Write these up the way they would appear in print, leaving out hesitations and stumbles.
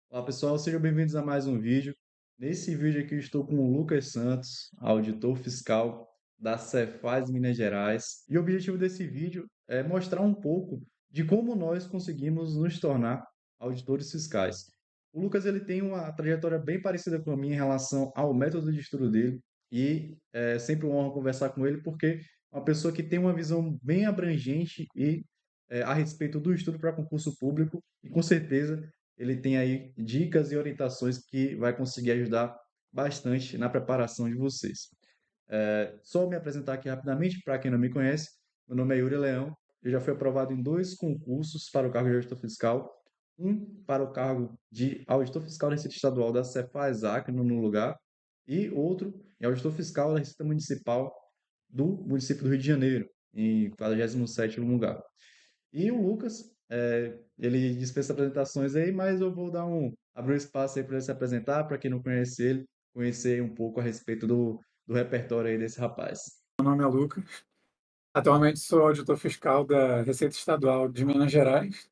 Olá pessoal, sejam bem-vindos a mais um vídeo. Nesse vídeo aqui eu estou com o Lucas Santos, auditor fiscal da Cefaz Minas Gerais. E o objetivo desse vídeo é mostrar um pouco de como nós conseguimos nos tornar auditores fiscais. O Lucas ele tem uma trajetória bem parecida com a minha em relação ao método de estudo dele e é sempre uma honra conversar com ele porque é uma pessoa que tem uma visão bem abrangente e a respeito do estudo para concurso público e com certeza ele tem aí dicas e orientações que vai conseguir ajudar bastante na preparação de vocês. Só me apresentar aqui rapidamente, para quem não me conhece, meu nome é Yuri Leão, eu já fui aprovado em dois concursos para o cargo de auditor fiscal, um para o cargo de auditor fiscal da Receita Estadual da Cefaz Acre, no lugar, e outro em auditor fiscal da Receita Municipal do município do Rio de Janeiro, em 47º lugar. E o Lucas, ele dispensa apresentações aí, mas eu vou abrir um espaço aí para ele se apresentar, para quem não conhece ele, conhecer um pouco a respeito do repertório aí desse rapaz. Meu nome é Lucas. Atualmente sou auditor fiscal da Receita Estadual de Minas Gerais.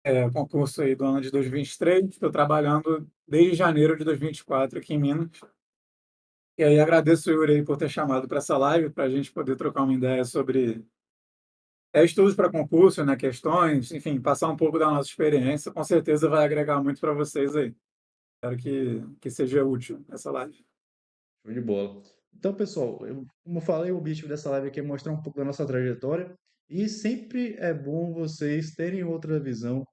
É o concurso aí do ano de 2023. Estou trabalhando desde janeiro de 2024 aqui em Minas. E aí agradeço o Yuri aí por ter chamado para essa live, para a gente poder trocar uma ideia sobre estudos para concurso, né, questões, enfim, passar um pouco da nossa experiência. Com certeza vai agregar muito para vocês aí. Espero que seja útil essa live. Show de bola. Então, pessoal, como eu falei, o objetivo dessa live aqui é mostrar um pouco da nossa trajetória e sempre é bom vocês terem outra visão,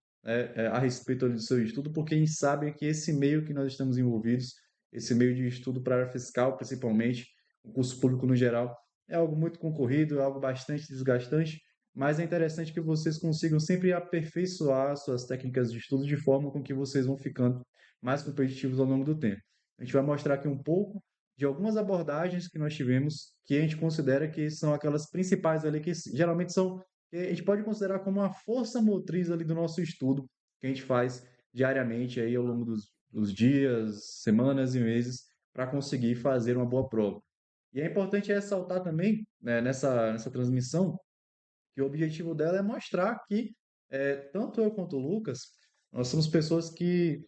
a respeito do seu estudo, porque a gente sabe que esse meio que nós estamos envolvidos, esse meio de estudo para a área fiscal, principalmente, o curso público no geral, é algo muito concorrido, é algo bastante desgastante, mas é interessante que vocês consigam sempre aperfeiçoar suas técnicas de estudo de forma com que vocês vão ficando mais competitivos ao longo do tempo. A gente vai mostrar aqui um pouco de algumas abordagens que nós tivemos que a gente considera que são aquelas principais ali, que geralmente são, que a gente pode considerar como uma força motriz ali do nosso estudo, que a gente faz diariamente aí ao longo dos dias, semanas e meses, para conseguir fazer uma boa prova. E é importante ressaltar também, né, nessa transmissão, que o objetivo dela é mostrar que tanto eu quanto o Lucas, nós somos pessoas que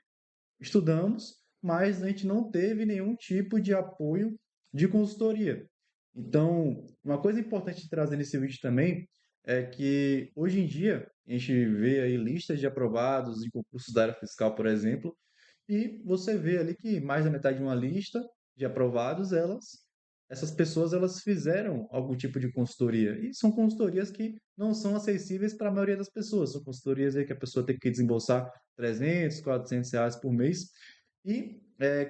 estudamos, mas a gente não teve nenhum tipo de apoio de consultoria. Então, uma coisa importante de trazer nesse vídeo também é que hoje em dia a gente vê aí listas de aprovados em concursos da área fiscal, por exemplo, e você vê ali que mais da metade de uma lista de aprovados, essas pessoas elas fizeram algum tipo de consultoria. E são consultorias que não são acessíveis para a maioria das pessoas. São consultorias aí que a pessoa tem que desembolsar 300, 400 reais por mês. E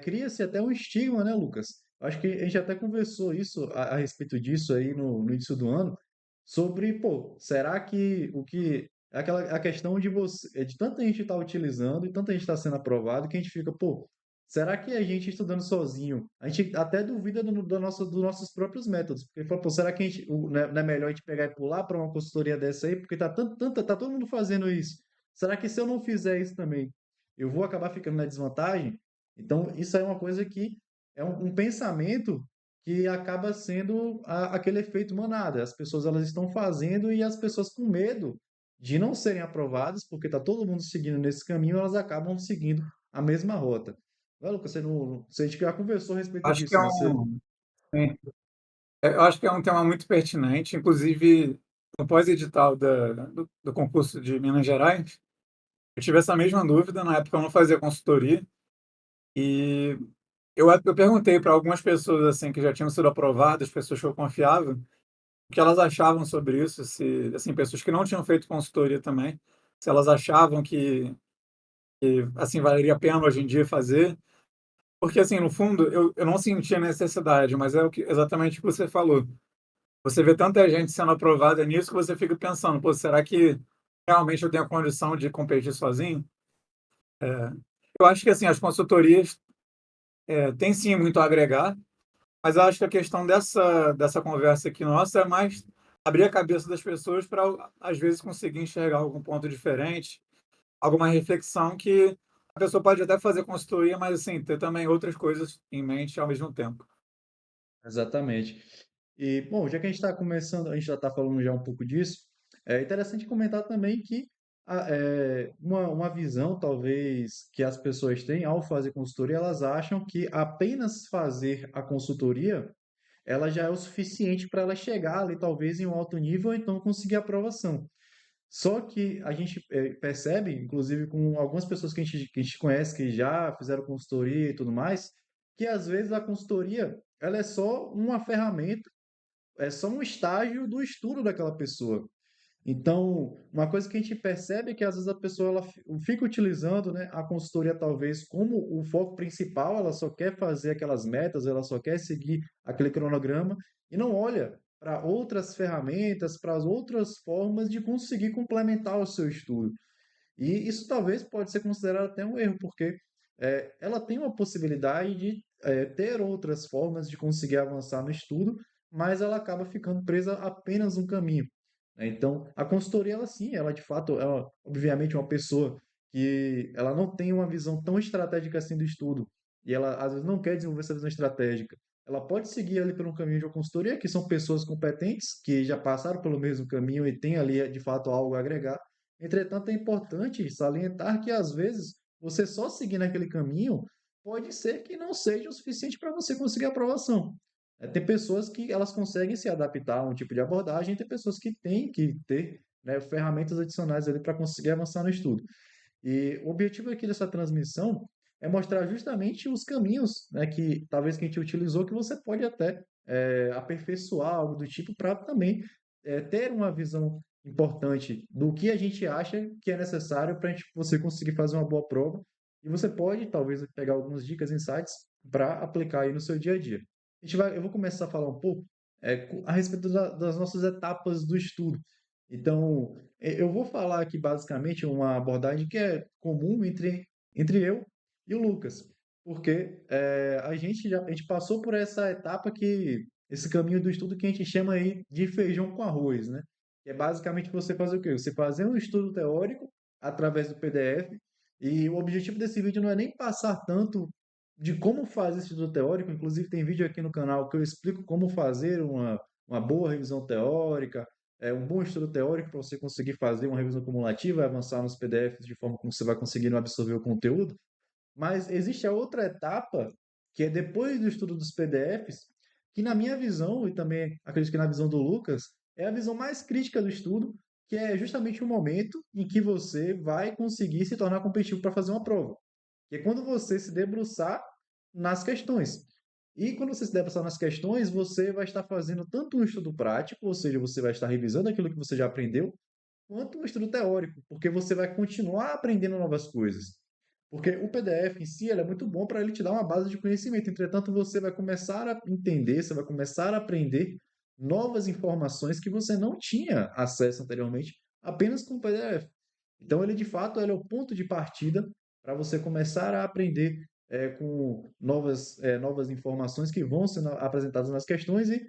cria-se até um estigma, né, Lucas? Acho que a gente até conversou isso a respeito disso aí no início do ano, sobre, pô, será que o que a questão de você, de tanta gente estar utilizando e tanta gente estar sendo aprovado que a gente fica, pô, será que a gente estudando sozinho, a gente até duvida dos nossos próprios métodos, porque fala, pô, será que não é melhor a gente pegar e pular para uma consultoria dessa aí, porque tá todo mundo fazendo isso. Será que se eu não fizer isso também, eu vou acabar ficando na desvantagem? Então, isso é uma coisa que é um pensamento que acaba sendo aquele efeito manada. As pessoas elas estão fazendo e as pessoas com medo de não serem aprovadas, porque está todo mundo seguindo nesse caminho, elas acabam seguindo a mesma rota. Não, Lucas, você já conversou a respeito Acho que disso, é né? Você, um, sim. Eu acho que é um tema muito pertinente. Inclusive, no pós-edital do concurso de Minas Gerais, eu tive essa mesma dúvida. Na época, eu não fazia consultoria. E eu perguntei para algumas pessoas assim que já tinham sido aprovadas, pessoas que eu confiava, o que elas achavam sobre isso. Se, assim, pessoas que não tinham feito consultoria também, se elas achavam que assim, valeria a pena hoje em dia fazer. Porque, assim, no fundo, eu não sentia necessidade, mas é exatamente o que você falou. Você vê tanta gente sendo aprovada nisso que você fica pensando, pô, será que realmente eu tenho a condição de competir sozinho? Eu acho que assim, as consultorias têm sim muito a agregar, mas eu acho que a questão dessa conversa aqui nossa é mais abrir a cabeça das pessoas para, às vezes, conseguir enxergar algum ponto diferente, alguma reflexão que a pessoa pode até fazer consultoria, mas assim, ter também outras coisas em mente ao mesmo tempo. exatamente. E, bom, já que a gente está começando, a gente já está falando já um pouco disso, é interessante comentar também que uma visão, talvez, que as pessoas têm ao fazer consultoria, elas acham que apenas fazer a consultoria, ela já é o suficiente para ela chegar ali, talvez, em um alto nível, ou então conseguir aprovação. Só que a gente percebe, inclusive com algumas pessoas que a gente conhece, que já fizeram consultoria e tudo mais, que às vezes a consultoria, ela é só uma ferramenta, é só um estágio do estudo daquela pessoa. Então, uma coisa que a gente percebe é que às vezes a pessoa ela fica utilizando, né, a consultoria talvez como o foco principal, ela só quer fazer aquelas metas, ela só quer seguir aquele cronograma e não olha para outras ferramentas, para as outras formas de conseguir complementar o seu estudo. E isso talvez pode ser considerado até um erro, porque ela tem uma possibilidade de ter outras formas de conseguir avançar no estudo, mas ela acaba ficando presa a apenas um caminho, né? Então, a consultoria, ela sim, ela de fato, ela, obviamente, é uma pessoa que ela não tem uma visão tão estratégica assim do estudo, e ela às vezes não quer desenvolver essa visão estratégica. Ela pode seguir ali por um caminho de uma consultoria, que são pessoas competentes, que já passaram pelo mesmo caminho e têm ali, de fato, algo a agregar. Entretanto, é importante salientar que, às vezes, você só seguir naquele caminho pode ser que não seja o suficiente para você conseguir a aprovação. Tem pessoas que elas conseguem se adaptar a um tipo de abordagem, e tem pessoas que têm que ter, né, ferramentas adicionais ali para conseguir avançar no estudo. E o objetivo aqui dessa transmissão é mostrar justamente os caminhos, né, que talvez que a gente utilizou, que você pode até aperfeiçoar algo do tipo para também ter uma visão importante do que a gente acha que é necessário para você conseguir fazer uma boa prova. E você pode, talvez, pegar algumas dicas, insights para aplicar aí no seu dia a dia. Eu vou começar a falar um pouco a respeito das nossas etapas do estudo. Então, eu vou falar aqui basicamente uma abordagem que é comum entre eu e o Lucas, porque a gente passou por essa etapa esse caminho do estudo que a gente chama aí de feijão com arroz, né? Que é basicamente você fazer o quê? Você fazer um estudo teórico através do PDF, e o objetivo desse vídeo não é nem passar tanto de como fazer esse estudo teórico, inclusive tem vídeo aqui no canal que eu explico como fazer uma boa revisão teórica, um bom estudo teórico para você conseguir fazer uma revisão cumulativa e avançar nos PDFs de forma como você vai conseguindo absorver o conteúdo. Mas existe a outra etapa, que é depois do estudo dos PDFs, que na minha visão, e também acredito que na visão do Lucas, é a visão mais crítica do estudo, que é justamente o momento em que você vai conseguir se tornar competitivo para fazer uma prova. Que é quando você se debruçar nas questões. E quando você se debruçar nas questões, você vai estar fazendo tanto um estudo prático, ou seja, você vai estar revisando aquilo que você já aprendeu, quanto um estudo teórico, porque você vai continuar aprendendo novas coisas. Porque o PDF em si ele é muito bom para ele te dar uma base de conhecimento. Entretanto, você vai começar a entender, você vai começar a aprender novas informações que você não tinha acesso anteriormente apenas com o PDF. Então, ele de fato ele é o ponto de partida para você começar a aprender com novas informações que vão sendo apresentadas nas questões e,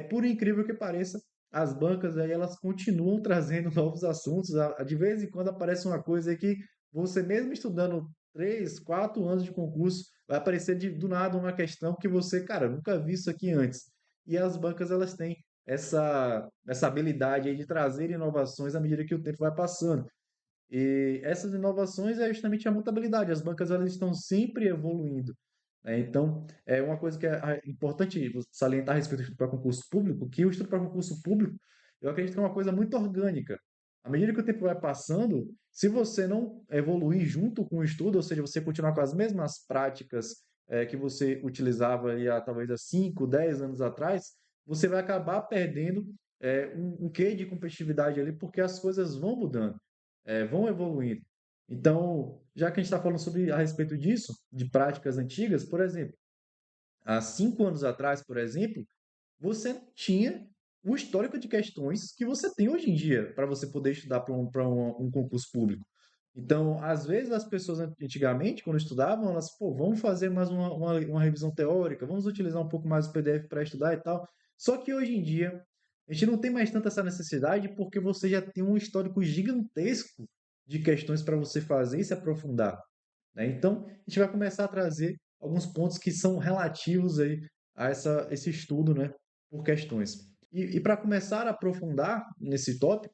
por incrível que pareça, as bancas aí elas continuam trazendo novos assuntos. De vez em quando aparece uma coisa aí que você mesmo estudando 3, 4 anos de concurso, vai aparecer do nada uma questão que você, cara, nunca vi isso aqui antes. E as bancas elas têm essa habilidade aí de trazer inovações à medida que o tempo vai passando. E essas inovações é justamente a mutabilidade. As bancas elas estão sempre evoluindo, né? Então, é uma coisa que é importante salientar a respeito do estudo para concurso público, que o estudo para concurso público, eu acredito que é uma coisa muito orgânica. À medida que o tempo vai passando, se você não evoluir junto com o estudo, ou seja, você continuar com as mesmas práticas que você utilizava aí, talvez há 5, 10 anos atrás, você vai acabar perdendo um quê de competitividade ali, porque as coisas vão mudando, vão evoluindo. Então, já que a gente está falando sobre a respeito disso, de práticas antigas, por exemplo, há 5 anos atrás, por exemplo, você não tinha o histórico de questões que você tem hoje em dia para você poder estudar para um concurso público. Então, às vezes, as pessoas antigamente, quando estudavam, elas, pô, vamos fazer mais uma revisão teórica, vamos utilizar um pouco mais o PDF para estudar e tal. Só que hoje em dia, a gente não tem mais tanta essa necessidade porque você já tem um histórico gigantesco de questões para você fazer e se aprofundar, né? Então, a gente vai começar a trazer alguns pontos que são relativos aí a esse estudo, né, por questões. E para começar a aprofundar nesse tópico,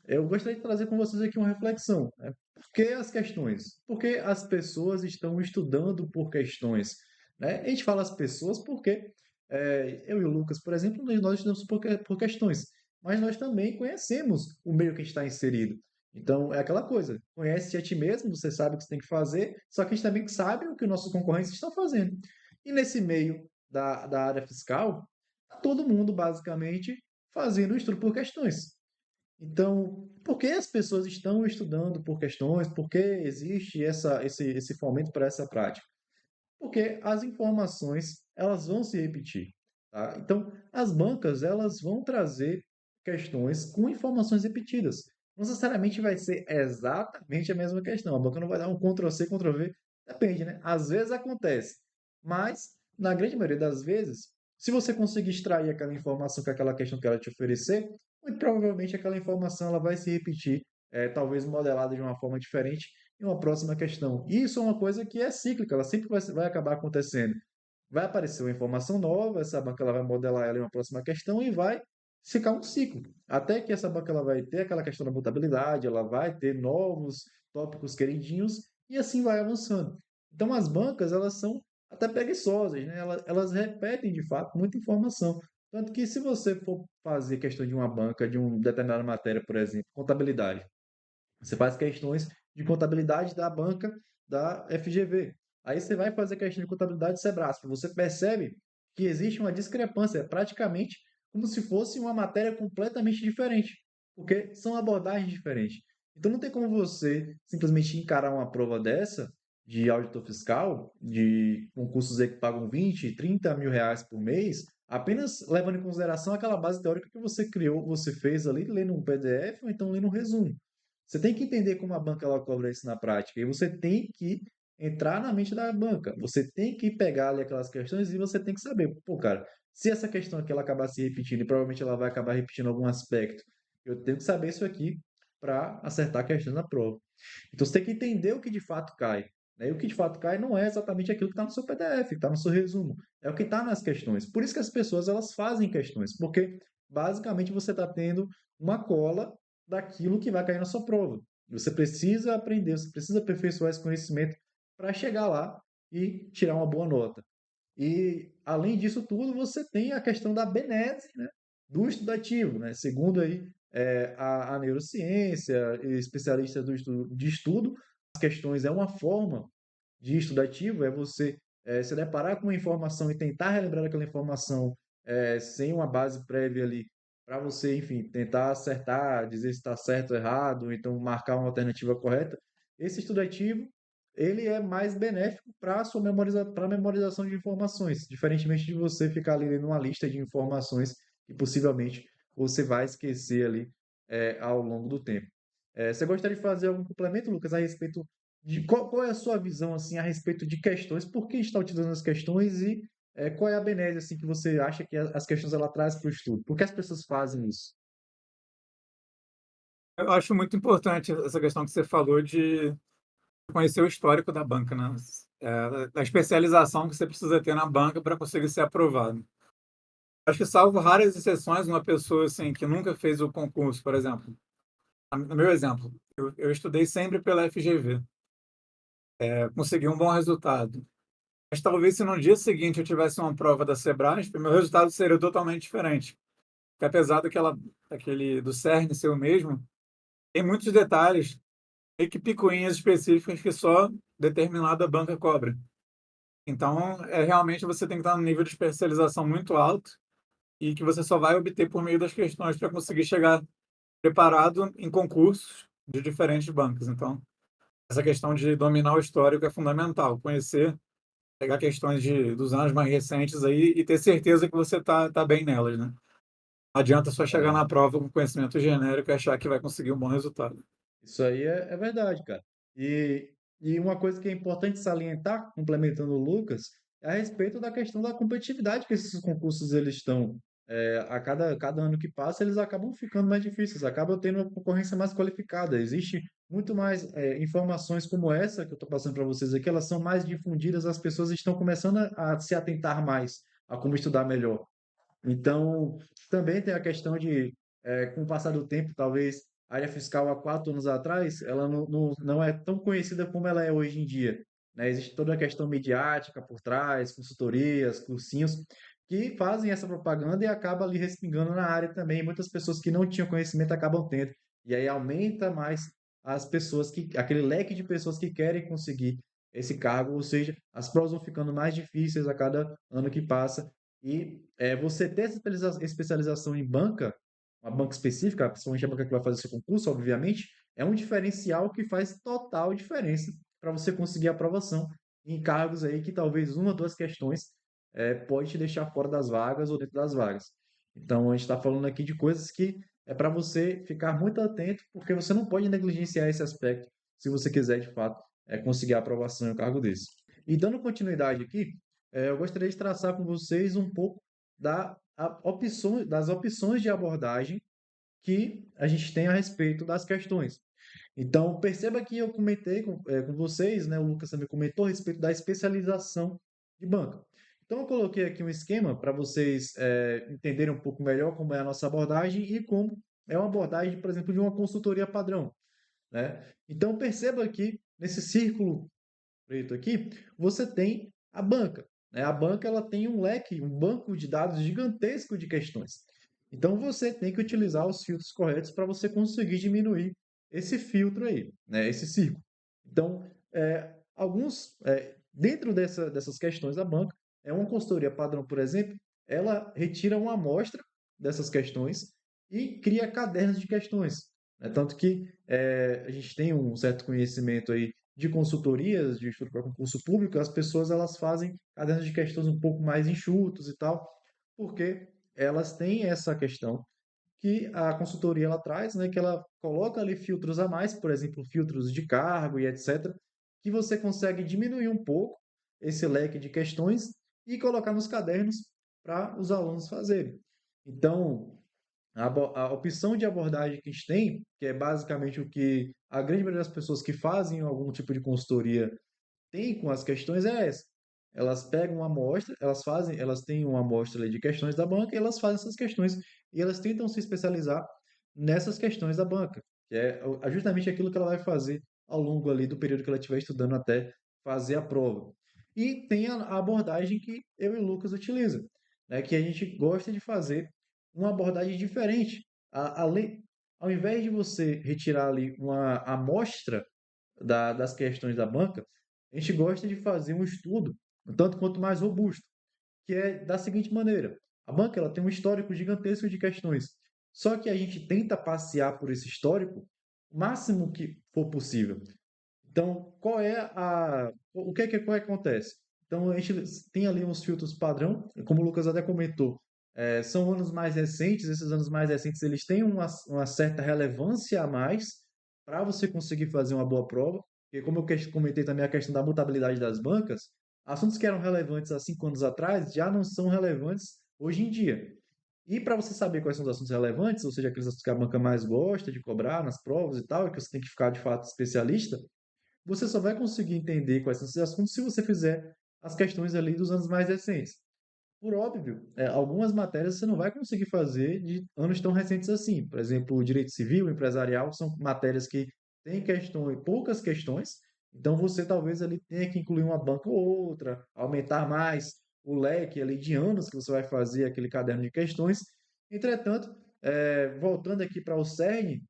Eu gostaria de trazer com vocês aqui uma reflexão, né? Por que as questões? Por que as pessoas estão estudando por questões, né? A gente fala as pessoas porque eu e o Lucas, por exemplo, nós estudamos por questões, mas nós também conhecemos o meio que está inserido. Então, é aquela coisa, conhece a ti mesmo, você sabe o que você tem que fazer, só que a gente também sabe o que os nossos concorrentes estão fazendo. E nesse meio da área fiscal, tá todo mundo basicamente fazendo o estudo por questões. Então, por que as pessoas estão estudando por questões? Por que existe esse fomento para essa prática? Porque as informações elas vão se repetir, tá? Então, as bancas elas vão trazer questões com informações repetidas. Não necessariamente vai ser exatamente a mesma questão. A banca não vai dar um Ctrl+C, Ctrl+V. Depende, né? Às vezes acontece, mas na grande maioria das vezes, se você conseguir extrair aquela informação que aquela questão quer te oferecer, muito provavelmente aquela informação ela vai se repetir, talvez modelada de uma forma diferente em uma próxima questão. E isso é uma coisa que é cíclica, ela sempre vai acabar acontecendo. Vai aparecer uma informação nova, essa banca ela vai modelar ela em uma próxima questão e vai ficar um ciclo. Até que essa banca ela vai ter aquela questão da mutabilidade, ela vai ter novos tópicos queridinhos e assim vai avançando. Então as bancas elas são até preguiçosas, né? Elas repetem de fato muita informação. Tanto que se você for fazer questão de uma banca, de uma determinada matéria, por exemplo, contabilidade, você faz questões de contabilidade da banca da FGV. Aí você vai fazer questão de contabilidade do Sebrasp. Você percebe que existe uma discrepância, é praticamente como se fosse uma matéria completamente diferente, porque são abordagens diferentes. Então não tem como você simplesmente encarar uma prova dessa de auditor fiscal, de concursos aí que pagam 20, 30 mil reais por mês, apenas levando em consideração aquela base teórica que você criou, você fez ali, lendo um PDF ou então lendo um resumo. Você tem que entender como a banca ela cobra isso na prática. E você tem que entrar na mente da banca. Você tem que pegar ali aquelas questões e você tem que saber, pô, cara, se essa questão aqui ela acabar se repetindo, e provavelmente ela vai acabar repetindo algum aspecto, eu tenho que saber isso aqui para acertar a questão na prova. Então você tem que entender o que de fato cai. Né? E o que de fato cai não é exatamente aquilo que está no seu PDF, que está no seu resumo. É o que está nas questões. Por isso que as pessoas elas fazem questões, porque basicamente você está tendo uma cola daquilo que vai cair na sua prova. Você precisa aprender, você precisa aperfeiçoar esse conhecimento para chegar lá e tirar uma boa nota. E, além disso tudo, você tem a questão da benese, né, do estudativo. Né? Segundo aí, a neurociência, especialistas de estudo, as questões é uma forma de estudativo, é você se deparar com uma informação e tentar relembrar aquela informação sem uma base prévia ali, para você, enfim, tentar acertar, dizer se está certo ou errado, ou então marcar uma alternativa correta. Esse estudativo, ele é mais benéfico para a sua para a memorização de informações, diferentemente de você ficar ali lendo uma lista de informações que possivelmente você vai esquecer ali ao longo do tempo. Você gostaria de fazer algum complemento, Lucas, a respeito de qual é a sua visão assim a respeito de questões? Por que está utilizando as questões e qual é a benese assim que você acha que as questões ela traz para o estudo? Por que as pessoas fazem isso? Eu acho muito importante essa questão que você falou de conhecer o histórico da banca, né? Da especialização que você precisa ter na banca para conseguir ser aprovado. Acho que, salvo raras exceções, uma pessoa assim que nunca fez o concurso, por exemplo, no meu exemplo, eu estudei sempre pela FGV, consegui um bom resultado. Mas talvez se no dia seguinte eu tivesse uma prova da Sebrasp, meu resultado seria totalmente diferente. Porque apesar do CERN ser o mesmo, tem muitos detalhes, meio que picuinhas específicas que só determinada banca cobra. Então, realmente você tem que estar num nível de especialização muito alto e que você só vai obter por meio das questões para conseguir chegar preparado em concursos de diferentes bancos. Então, essa questão de dominar o histórico é fundamental, conhecer, pegar questões dos anos mais recentes aí e ter certeza que você tá bem nelas, né? Não adianta só chegar É, na prova com conhecimento genérico e achar que vai conseguir um bom resultado. isso aí é verdade, cara. E, e uma coisa que é importante salientar, complementando o Lucas, é a respeito da questão da competitividade que esses concursos eles estão. A cada ano que passa, eles acabam ficando mais difíceis, acabam tendo uma concorrência mais qualificada. Existe muito mais informações como essa que eu estou passando para vocês aqui, elas são mais difundidas, as pessoas estão começando a se atentar mais a como estudar melhor. Então, também tem a questão de, com o passar do tempo, talvez área fiscal há 4 anos atrás, ela não é tão conhecida como ela é hoje em dia, né? Existe toda a questão midiática por trás, consultorias, cursinhos, que fazem essa propaganda e acaba ali respingando na área também. Muitas pessoas que não tinham conhecimento acabam tendo. E aí aumenta mais as pessoas aquele leque de pessoas que querem conseguir esse cargo, ou seja, as provas vão ficando mais difíceis a cada ano que passa. E você ter essa especialização em banca, uma banca específica, principalmente a banca que vai fazer seu concurso, obviamente, é um diferencial que faz total diferença para você conseguir aprovação em cargos aí que talvez uma ou duas questões pode te deixar fora das vagas ou dentro das vagas. Então, a gente está falando aqui de coisas que é para você ficar muito atento, porque você não pode negligenciar esse aspecto se você quiser, de fato, conseguir a aprovação em um cargo desse. E dando continuidade aqui, eu gostaria de traçar com vocês um pouco das opções de abordagem que a gente tem a respeito das questões. Então, perceba que eu comentei com vocês, né? O Lucas também comentou a respeito da especialização de banca. Então, eu coloquei aqui um esquema para vocês entenderem um pouco melhor como é a nossa abordagem e como é uma abordagem, por exemplo, de uma consultoria padrão, né? Então, perceba que nesse círculo preto aqui, você tem a banca, né? A banca ela tem um leque, um banco de dados gigantesco de questões. Então você tem que utilizar os filtros corretos para você conseguir diminuir esse filtro aí, né? Esse círculo. Então, dentro dessas questões da banca, uma consultoria padrão, por exemplo, ela retira uma amostra dessas questões e cria cadernos de questões, né? Tanto que a gente tem um certo conhecimento aí de consultorias, de estudo para concurso público, as pessoas elas fazem cadernos de questões um pouco mais enxutos e tal, porque elas têm essa questão que a consultoria ela traz, né, que ela coloca ali filtros a mais, por exemplo, filtros de cargo e etc, que você consegue diminuir um pouco esse leque de questões e colocar nos cadernos para os alunos fazerem. Então, a opção de abordagem que a gente tem, que é basicamente o que a grande maioria das pessoas que fazem algum tipo de consultoria tem com as questões é essa. Elas pegam uma amostra, elas têm uma amostra ali de questões da banca e elas fazem essas questões e elas tentam se especializar nessas questões da banca, que é justamente aquilo que ela vai fazer ao longo ali do período que ela estiver estudando até fazer a prova. E tem a abordagem que eu e o Lucas utilizam, né, que a gente gosta de fazer uma abordagem diferente. Ao invés de você retirar ali uma amostra das questões da banca, a gente gosta de fazer um estudo, um tanto quanto mais robusto, que é da seguinte maneira: a banca ela tem um histórico gigantesco de questões, só que a gente tenta passear por esse histórico o máximo que for possível. Então, qual é que acontece? Então, a gente tem ali uns filtros padrão, como o Lucas até comentou, são anos mais recentes, esses anos mais recentes eles têm uma certa relevância a mais para você conseguir fazer uma boa prova, porque como eu comentei também a questão da mutabilidade das bancas, assuntos que eram relevantes há 5 anos atrás já não são relevantes hoje em dia. E para você saber quais são os assuntos relevantes, ou seja, aqueles assuntos que a banca mais gosta de cobrar nas provas e tal, e que você tem que ficar de fato especialista, você só vai conseguir entender quais são esses assuntos se você fizer as questões ali dos anos mais recentes. Por óbvio, algumas matérias você não vai conseguir fazer de anos tão recentes assim. Por exemplo, o direito civil, empresarial, são matérias que têm questões, poucas questões, então você talvez ali tenha que incluir uma banca ou outra, aumentar mais o leque ali de anos que você vai fazer aquele caderno de questões. Entretanto, voltando aqui para o cerne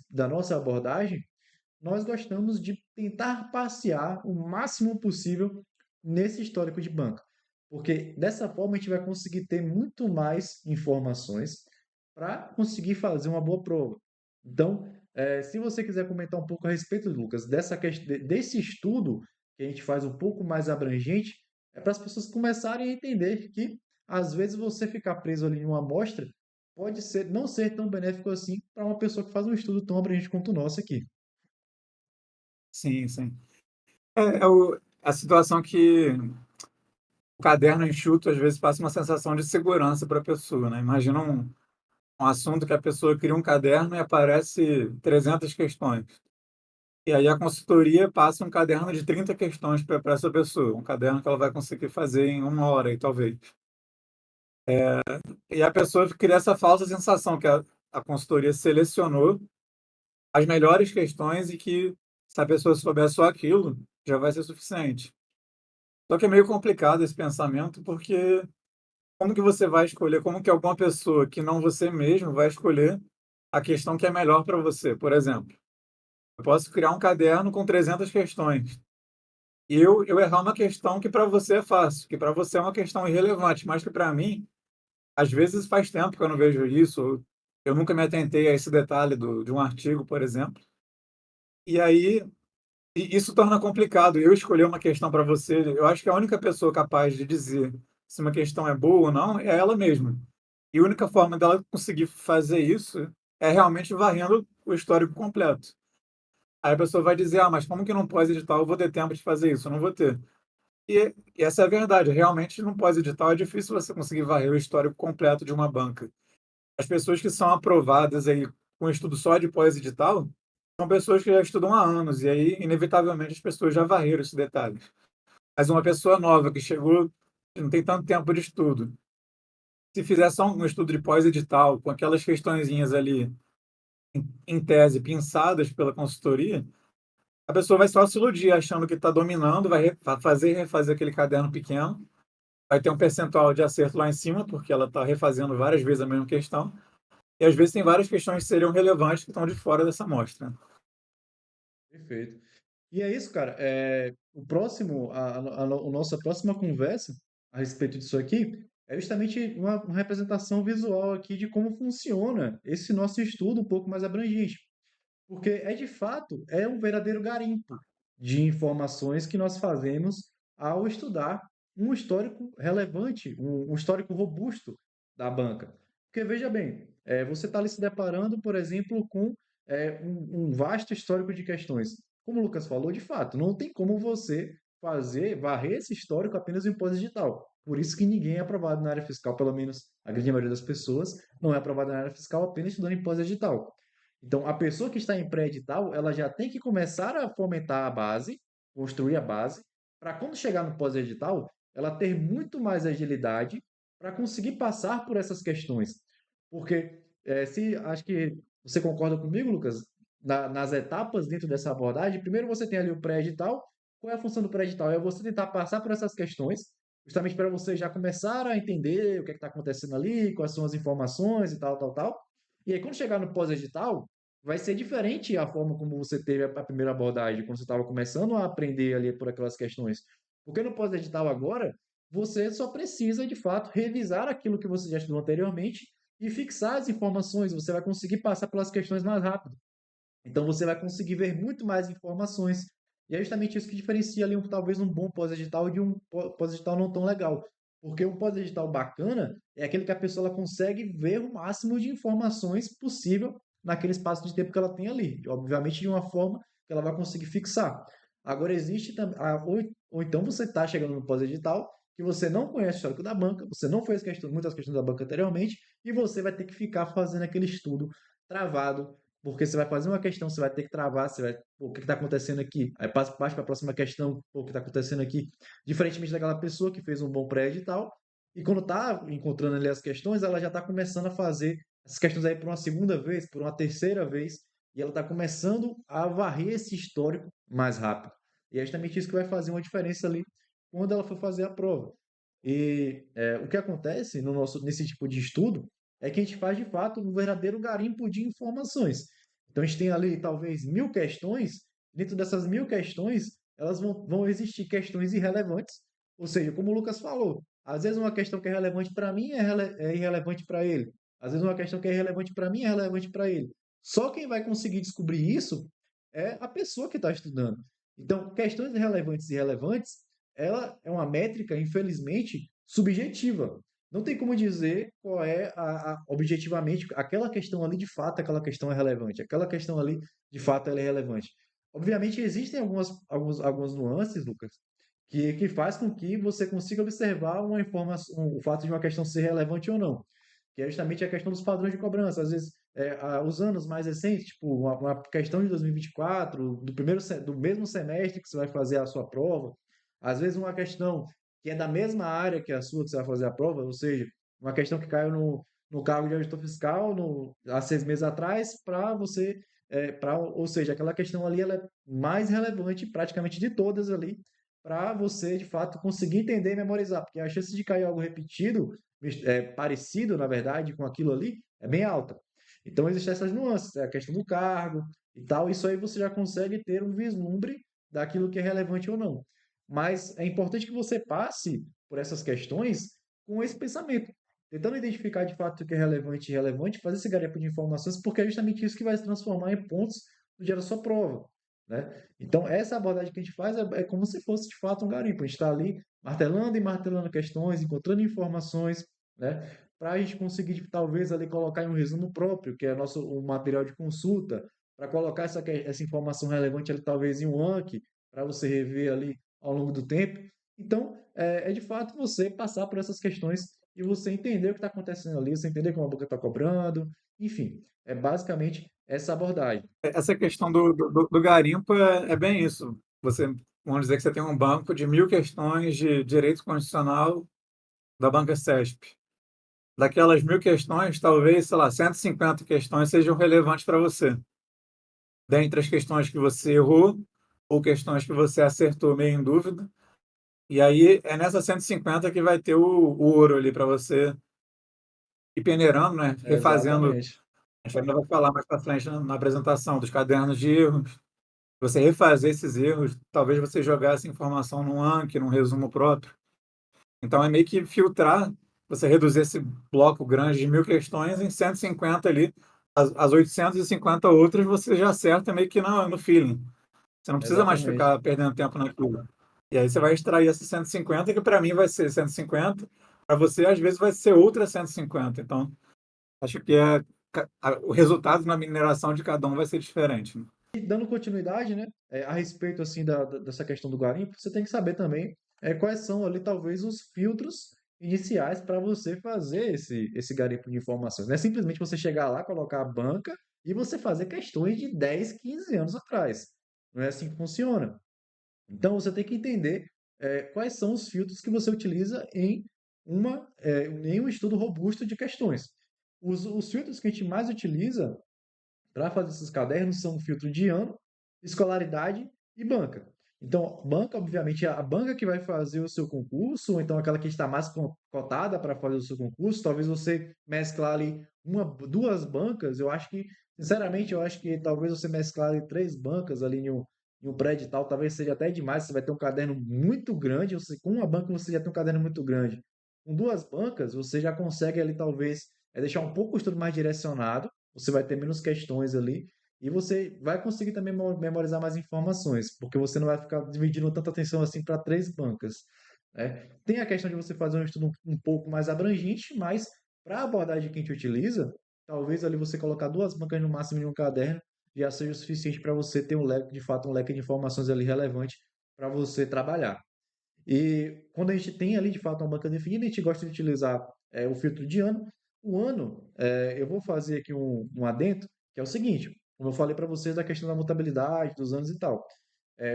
da nossa abordagem, nós gostamos de tentar passear o máximo possível nesse histórico de banca, porque dessa forma a gente vai conseguir ter muito mais informações para conseguir fazer uma boa prova. Então, se você quiser comentar um pouco a respeito, Lucas, desse estudo que a gente faz um pouco mais abrangente, é para as pessoas começarem a entender que às vezes você ficar preso ali em uma amostra pode não ser tão benéfico assim para uma pessoa que faz um estudo tão abrangente quanto o nosso aqui. Sim, sim. A situação que o caderno enxuto às vezes passa uma sensação de segurança para a pessoa, né? Imagina um assunto que a pessoa cria um caderno e aparece 300 questões. E aí a consultoria passa um caderno de 30 questões para essa pessoa, um caderno que ela vai conseguir fazer em 1 hora, e talvez. E a pessoa cria essa falsa sensação que a consultoria selecionou as melhores questões e que, se a pessoa souber só aquilo, já vai ser suficiente. Só que é meio complicado esse pensamento, porque como que você vai escolher, como que alguma pessoa que não você mesmo vai escolher a questão que é melhor para você? Por exemplo, eu posso criar um caderno com 300 questões e eu errar uma questão que para você é fácil, que para você é uma questão irrelevante, mas que para mim, às vezes faz tempo que eu não vejo isso, ou eu nunca me atentei a esse detalhe de um artigo, por exemplo. E aí, isso torna complicado. Eu escolher uma questão para você, eu acho que a única pessoa capaz de dizer se uma questão é boa ou não é ela mesma. E a única forma dela conseguir fazer isso é realmente varrendo o histórico completo. Aí a pessoa vai dizer: ah, mas como que não pós-edital eu vou ter tempo de fazer isso? Eu não vou ter. E essa é a verdade. Realmente, no pós-edital é difícil você conseguir varrer o histórico completo de uma banca. As pessoas que são aprovadas aí com estudo só de pós-edital são pessoas que já estudam há anos, e aí, inevitavelmente, as pessoas já varreram esses detalhes. Mas uma pessoa nova que chegou, que não tem tanto tempo de estudo, se fizer só um estudo de pós-edital, com aquelas questõezinhas ali, em tese, pensadas pela consultoria, a pessoa vai só se iludir, achando que está dominando, vai fazer e refazer aquele caderno pequeno, vai ter um percentual de acerto lá em cima, porque ela está refazendo várias vezes a mesma questão, e às vezes tem várias questões que seriam relevantes que estão de fora dessa amostra. Perfeito. E é isso, cara. O próximo, a nossa próxima conversa a respeito disso aqui é justamente uma representação visual aqui de como funciona esse nosso estudo um pouco mais abrangente. Porque é de fato, é um verdadeiro garimpo de informações que nós fazemos ao estudar um histórico relevante, um histórico robusto da banca. Porque veja bem, você está ali se deparando, por exemplo, com um vasto histórico de questões. Como o Lucas falou, de fato, não tem como você varrer esse histórico apenas em imposto digital. Por isso que ninguém é aprovado na área fiscal, pelo menos a grande maioria das pessoas não é aprovada na área fiscal apenas estudando imposto digital. Então, a pessoa que está em pré-edital, ela já tem que começar a fomentar a base, construir a base, para quando chegar no pós-edital, ela ter muito mais agilidade para conseguir passar por essas questões. Porque, se acho que você concorda comigo, Lucas, nas etapas dentro dessa abordagem, primeiro você tem ali o pré-edital. Qual é a função do pré-edital? É você tentar passar por essas questões, justamente para você já começar a entender o que está acontecendo ali, quais são as informações e tal, tal, tal. E aí, quando chegar no pós-edital, vai ser diferente a forma como você teve a primeira abordagem, quando você estava começando a aprender ali por aquelas questões. Porque no pós-edital agora, você só precisa, de fato, revisar aquilo que você já estudou anteriormente e fixar as informações. Você vai conseguir passar pelas questões mais rápido. Então você vai conseguir ver muito mais informações. E é justamente isso que diferencia ali talvez um bom pós-edital de um pós-edital não tão legal. Porque um pós-edital bacana é aquele que a pessoa ela consegue ver o máximo de informações possível naquele espaço de tempo que ela tem ali. Obviamente de uma forma que ela vai conseguir fixar. Agora existe também, ou então você está chegando no pós-edital que você não conhece o histórico da banca, você não fez muitas questões da banca anteriormente, e você vai ter que ficar fazendo aquele estudo travado, porque você vai fazer uma questão, você vai ter que travar, você vai, pô, o que está acontecendo aqui? Aí passa para a próxima questão, pô, o que está acontecendo aqui? Diferentemente daquela pessoa que fez um bom pré-edital, e quando está encontrando ali as questões, ela já está começando a fazer essas questões aí por uma segunda vez, por uma terceira vez, e ela está começando a varrer esse histórico mais rápido. E é justamente isso que vai fazer uma diferença ali quando ela for fazer a prova. E o que acontece nesse tipo de estudo é que a gente faz de fato um verdadeiro garimpo de informações. Então a gente tem ali talvez 1.000 questões, dentro dessas 1.000 questões, elas vão existir questões irrelevantes, ou seja, como o Lucas falou, às vezes uma questão que é relevante para mim é irrelevante para ele, às vezes uma questão que é irrelevante para mim é relevante para ele. Só quem vai conseguir descobrir isso é a pessoa que está estudando. Então, questões irrelevantes e relevantes, ela é uma métrica, infelizmente, subjetiva. Não tem como dizer qual é objetivamente aquela questão ali de fato, aquela questão é relevante, aquela questão ali de fato ela é relevante. Obviamente existem algumas nuances, Lucas, que faz com que você consiga observar uma informação, o fato de uma questão ser relevante ou não, que é justamente a questão dos padrões de cobrança. Às vezes, os anos mais recentes, tipo uma questão de 2024, do mesmo semestre que você vai fazer a sua prova, às vezes uma questão que é da mesma área que a sua que você vai fazer a prova, ou seja, uma questão que caiu no cargo de auditor fiscal há 6 meses atrás, para você ou seja, aquela questão ali ela é mais relevante praticamente de todas ali, para você de fato conseguir entender e memorizar, porque a chance de cair algo repetido, parecido, na verdade, com aquilo ali, é bem alta. Então, existem essas nuances, a questão do cargo e tal, isso aí você já consegue ter um vislumbre daquilo que é relevante ou não. Mas é importante que você passe por essas questões com esse pensamento, tentando identificar de fato o que é relevante e irrelevante, fazer esse garimpo de informações, porque é justamente isso que vai se transformar em pontos no dia da sua prova, né? Então, essa abordagem que a gente faz é como se fosse de fato um garimpo. A gente está ali martelando e martelando questões, encontrando informações, né? Para a gente conseguir, talvez, ali colocar em um resumo próprio, que é nosso o material de consulta, para colocar essa informação relevante ali, talvez, em um Anki, para você rever ali ao longo do tempo. Então, é de fato você passar por essas questões e você entender o que está acontecendo ali, você entender como a boca está cobrando, enfim, é basicamente essa abordagem. Essa questão do garimpo é bem isso. Você, vamos dizer que você tem um banco de 1.000 questões de direito constitucional da banca CESP. Daquelas 1.000 questões, talvez, sei lá, 150 questões sejam relevantes para você. Dentre as questões que você errou ou questões que você acertou meio em dúvida. E aí é nessa 150 que vai ter o ouro ali para você ir peneirando, né? Refazendo. Exatamente. A gente ainda vai falar mais para frente na apresentação dos cadernos de erros. Você refazer esses erros, talvez você jogar essa informação num Anki, num resumo próprio. Então é meio que filtrar, você reduzir esse bloco grande de 1.000 questões em 150 ali. As 850 outras você já acerta meio que no feeling. Você não precisa mais Exatamente. ficar perdendo tempo naquilo. E aí você vai extrair essa 150, que para mim vai ser 150, para você às vezes vai ser outra 150. Então, acho que o resultado na mineração de cada um vai ser diferente, né? E dando continuidade, né, a respeito assim dessa questão do garimpo, você tem que saber também quais são ali talvez os filtros iniciais para você fazer esse garimpo de informações. Não é simplesmente você chegar lá, colocar a banca e você fazer questões de 10, 15 anos atrás. Não é assim que funciona. Então você tem que entender quais são os filtros que você utiliza em um estudo robusto de questões. Os filtros que a gente mais utiliza para fazer esses cadernos são filtro de ano, escolaridade e banca. Então, banca, obviamente, é a banca que vai fazer o seu concurso, ou então aquela que está mais cotada para fazer o seu concurso. Talvez você mesclar ali duas bancas. Eu acho que, sinceramente, eu acho que talvez você mesclar ali três bancas ali em um prédio e tal, talvez seja até demais. Você vai ter um caderno muito grande. Com uma banca você já tem um caderno muito grande. Com duas bancas, você já consegue ali, talvez, deixar um pouco o estudo mais direcionado, você vai ter menos questões ali e você vai conseguir também memorizar mais informações, porque você não vai ficar dividindo tanta atenção assim para três bancas, né? Tem a questão de você fazer um estudo um pouco mais abrangente, mas para a abordagem que a gente utiliza, talvez ali você colocar duas bancas no máximo em um caderno já seja o suficiente para você ter um leque, de fato, um leque de informações ali relevante para você trabalhar. E quando a gente tem ali de fato uma banca definida, a gente gosta de utilizar o filtro de ano. O ano, eu vou fazer aqui um adendo, que é o seguinte: como eu falei para vocês da questão da mutabilidade, dos anos e tal,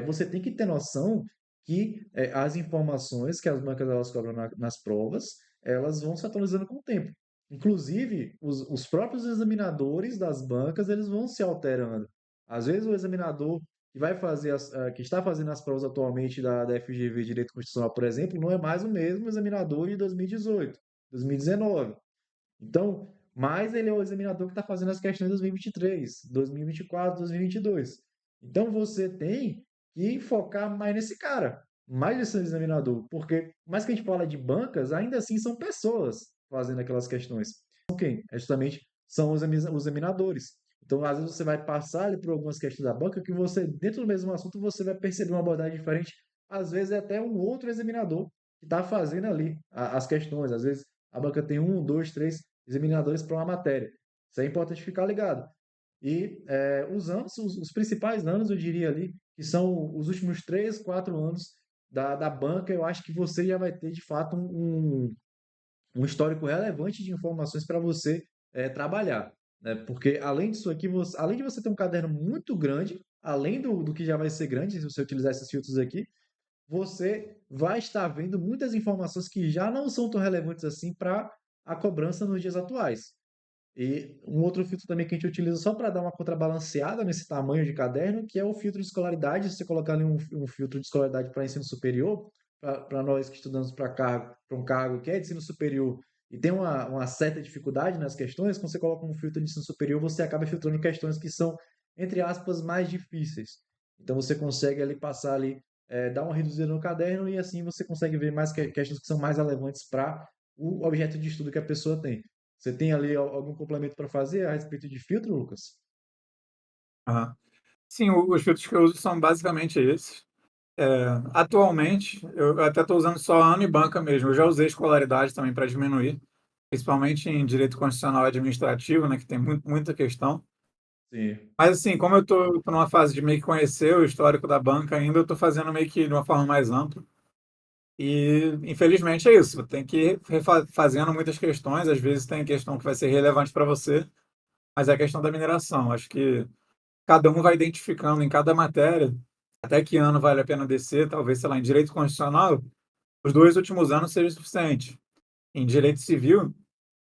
você tem que ter noção que as informações que as bancas elas cobram nas provas, elas vão se atualizando com o tempo. Inclusive, os próprios examinadores das bancas, eles vão se alterando. Às vezes o examinador que está fazendo as provas atualmente da FGV Direito Constitucional, por exemplo, não é mais o mesmo examinador de 2018, 2019. Então, mas ele é o examinador que está fazendo as questões de 2023, 2024, 2022. Então, você tem que focar mais nesse cara, mais nesse examinador, porque mais que a gente fala de bancas, ainda assim são pessoas fazendo aquelas questões. São quem? Justamente são os examinadores. Então, às vezes você vai passar ali por algumas questões da banca que você, dentro do mesmo assunto, você vai perceber uma abordagem diferente. Às vezes é até um outro examinador que está fazendo ali as questões. Às vezes a banca tem um, dois, três examinadores para uma matéria. Isso é importante ficar ligado. E os anos, os principais anos, eu diria ali, que são os últimos 3, 4 anos da banca, eu acho que você já vai ter, de fato, um histórico relevante de informações para você trabalhar. Né? Porque, além disso aqui, além de você ter um caderno muito grande, além do que já vai ser grande, se você utilizar esses filtros aqui, você vai estar vendo muitas informações que já não são tão relevantes assim para a cobrança nos dias atuais. E um outro filtro também que a gente utiliza só para dar uma contrabalanceada nesse tamanho de caderno, que é o filtro de escolaridade. Se você colocar ali um filtro de escolaridade para ensino superior, para nós que estudamos para um cargo que é de ensino superior e tem uma certa dificuldade nas questões, quando você coloca um filtro de ensino superior, você acaba filtrando questões que são, entre aspas, mais difíceis. Então você consegue ali passar ali, dar uma reduzida no caderno e assim você consegue ver mais questões que são mais relevantes para o objeto de estudo que a pessoa tem. Você tem ali algum complemento para fazer a respeito de filtro, Lucas? Aham. Sim, os filtros que eu uso são basicamente esses. Atualmente, eu até estou usando só ano e banca mesmo. Eu já usei escolaridade também para diminuir, principalmente em direito constitucional e administrativo, né, que tem muita questão. Sim, Mas assim, como eu estou numa fase de meio que conhecer o histórico da banca ainda, eu estou fazendo meio que de uma forma mais ampla. E, infelizmente, é isso. Tem que ir fazendo muitas questões. Às vezes tem questão que vai ser relevante para você, mas é a questão da mineração. Acho que cada um vai identificando em cada matéria até que ano vale a pena descer. Talvez, sei lá, em direito constitucional, os 2 últimos anos seja suficiente. Em direito civil,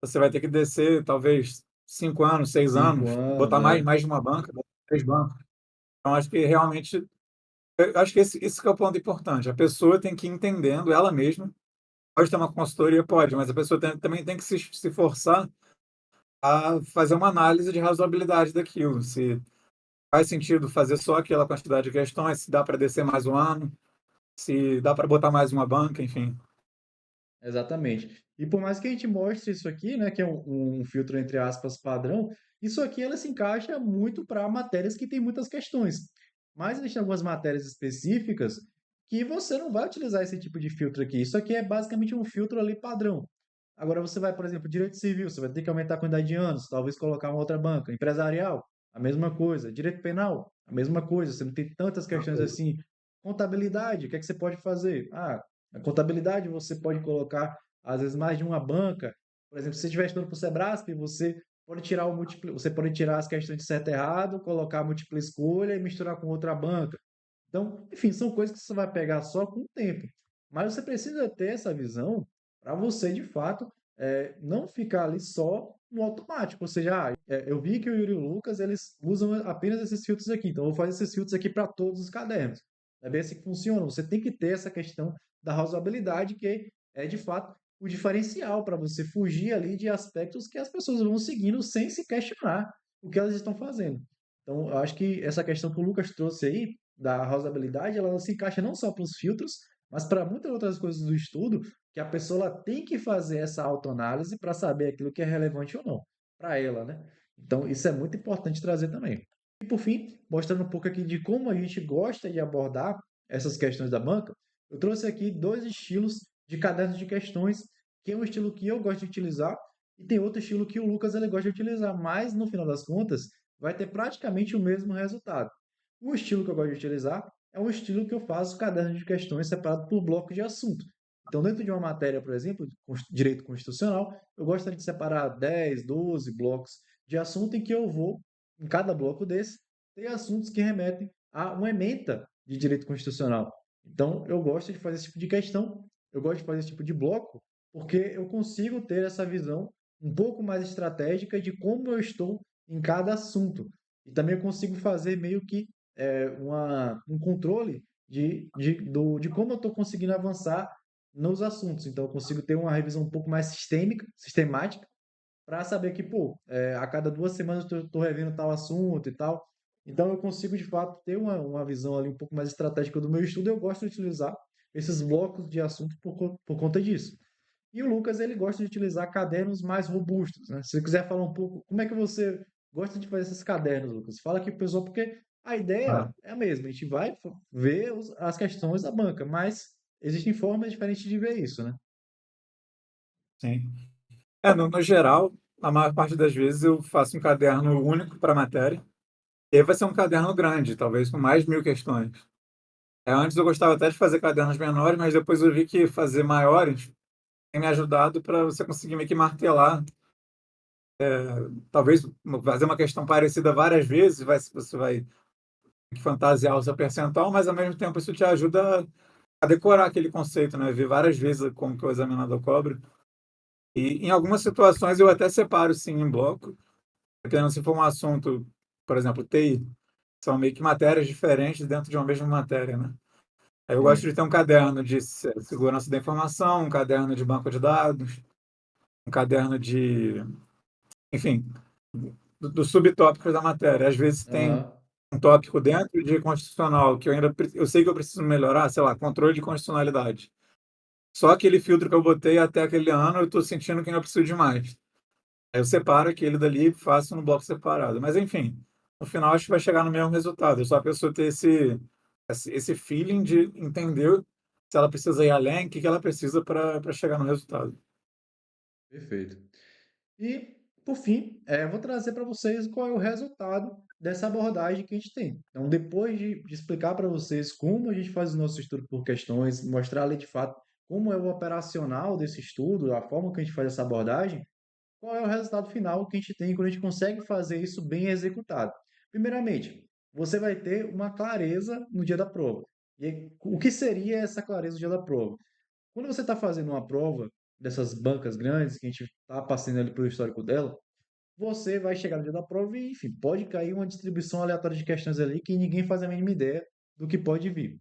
você vai ter que descer talvez 5 anos, seis cinco anos, anos, botar mais, é. mais de uma banca, botar 3 bancos. Então, acho que realmente, eu acho que esse que é o ponto importante. A pessoa tem que ir entendendo ela mesma. Pode ter uma consultoria, pode, mas a pessoa também tem que se forçar a fazer uma análise de razoabilidade daquilo. Se faz sentido fazer só aquela quantidade de questões, se dá para descer mais um ano, se dá para botar mais uma banca, enfim. Exatamente. E por mais que a gente mostre isso aqui, né, que é um filtro entre aspas padrão, isso aqui ela se encaixa muito para matérias que têm muitas questões. Mas existem algumas matérias específicas que você não vai utilizar esse tipo de filtro aqui. Isso aqui é basicamente um filtro ali padrão. Agora você vai, por exemplo, direito civil, você vai ter que aumentar a quantidade de anos, talvez colocar uma outra banca. Empresarial, a mesma coisa. Direito penal, a mesma coisa. Você não tem tantas questões assim. Contabilidade, o que é que você pode fazer? Ah, a contabilidade você pode colocar, às vezes, mais de uma banca. Por exemplo, se você estiver estudando para o Sebrasp, você pode tirar você pode tirar as questões de certo e errado, colocar a múltipla escolha e misturar com outra banca. Então, enfim, são coisas que você vai pegar só com o tempo. Mas você precisa ter essa visão para você, de fato, não ficar ali só no automático. Ou seja, eu vi que o Yuri e o Lucas, eles usam apenas esses filtros aqui. Então, eu vou fazer esses filtros aqui para todos os cadernos. É bem assim que funciona. Você tem que ter essa questão da razoabilidade, que é, de fato, o diferencial para você fugir ali de aspectos que as pessoas vão seguindo sem se questionar o que elas estão fazendo. Então, eu acho que essa questão que o Lucas trouxe aí, da razoabilidade, ela se encaixa não só para os filtros, mas para muitas outras coisas do estudo, que a pessoa ela tem que fazer essa autoanálise para saber aquilo que é relevante ou não, para ela, né? Então, isso é muito importante trazer também. E por fim, mostrando um pouco aqui de como a gente gosta de abordar essas questões da banca, eu trouxe aqui dois estilos de cadernos de questões, que é um estilo que eu gosto de utilizar e tem outro estilo que o Lucas ele gosta de utilizar, mas no final das contas vai ter praticamente o mesmo resultado. O estilo que eu gosto de utilizar é um estilo que eu faço caderno de questões separado por bloco de assunto. Então, dentro de uma matéria, por exemplo, direito constitucional, eu gostaria de separar 10, 12 blocos de assunto em que eu vou, em cada bloco desse, ter assuntos que remetem a uma ementa de direito constitucional. Então, eu gosto de fazer esse tipo de questão, eu gosto de fazer esse tipo de bloco, porque eu consigo ter essa visão um pouco mais estratégica de como eu estou em cada assunto. E também eu consigo fazer meio que um controle de como eu estou conseguindo avançar nos assuntos. Então, eu consigo ter uma revisão um pouco mais sistemática, para saber que, pô, a cada 2 semanas eu estou revendo tal assunto e tal. Então, eu consigo, de fato, ter uma visão ali um pouco mais estratégica do meu estudo. Eu gosto de utilizar esses blocos de assunto por conta disso. E o Lucas, ele gosta de utilizar cadernos mais robustos, né? Se você quiser falar um pouco, como é que você gosta de fazer esses cadernos, Lucas? Fala aqui pro pessoal, porque a ideia Ah, é a mesma. A gente vai ver as questões da banca, mas existem formas diferentes de ver isso, né? sim. No geral, a maior parte das vezes eu faço um caderno único para a matéria. E aí vai ser um caderno grande, talvez com mais de 1.000 questões. Antes eu gostava até de fazer cadernos menores, mas depois eu vi que fazer maiores tem me ajudado para você conseguir meio que martelar. Talvez fazer uma questão parecida várias vezes, você vai ter que fantasiar o seu percentual, mas ao mesmo tempo isso te ajuda a decorar aquele conceito, né? Ver várias vezes como que o examinador cobra. E em algumas situações eu até separo sim em bloco, dependendo se for um assunto, por exemplo, TI, são meio que matérias diferentes dentro de uma mesma matéria, né? Aí eu gosto de Sim. ter um caderno de segurança da informação, um caderno de banco de dados, um caderno de, enfim, dos subtópicos da matéria. Às vezes tem Aham. um tópico dentro de constitucional que eu sei que eu preciso melhorar, sei lá, controle de constitucionalidade. Só aquele filtro que eu botei até aquele ano, eu estou sentindo que eu preciso de mais. Aí eu separo aquele dali e faço no bloco separado. Mas, enfim, no final acho que vai chegar no mesmo resultado. É só a pessoa ter esse feeling de entender se ela precisa ir além, o que que ela precisa para chegar no resultado. Perfeito. E, por fim, vou trazer para vocês qual é o resultado dessa abordagem que a gente tem. Então, depois de explicar para vocês como a gente faz o nosso estudo por questões, mostrar ali de fato como é o operacional desse estudo, a forma que a gente faz essa abordagem, qual é o resultado final que a gente tem quando a gente consegue fazer isso bem executado. Primeiramente, você vai ter uma clareza no dia da prova. E aí, o que seria essa clareza no dia da prova? Quando você está fazendo uma prova dessas bancas grandes, que a gente está passando ali pelo histórico dela, você vai chegar no dia da prova e, enfim, pode cair uma distribuição aleatória de questões ali que ninguém faz a mínima ideia do que pode vir.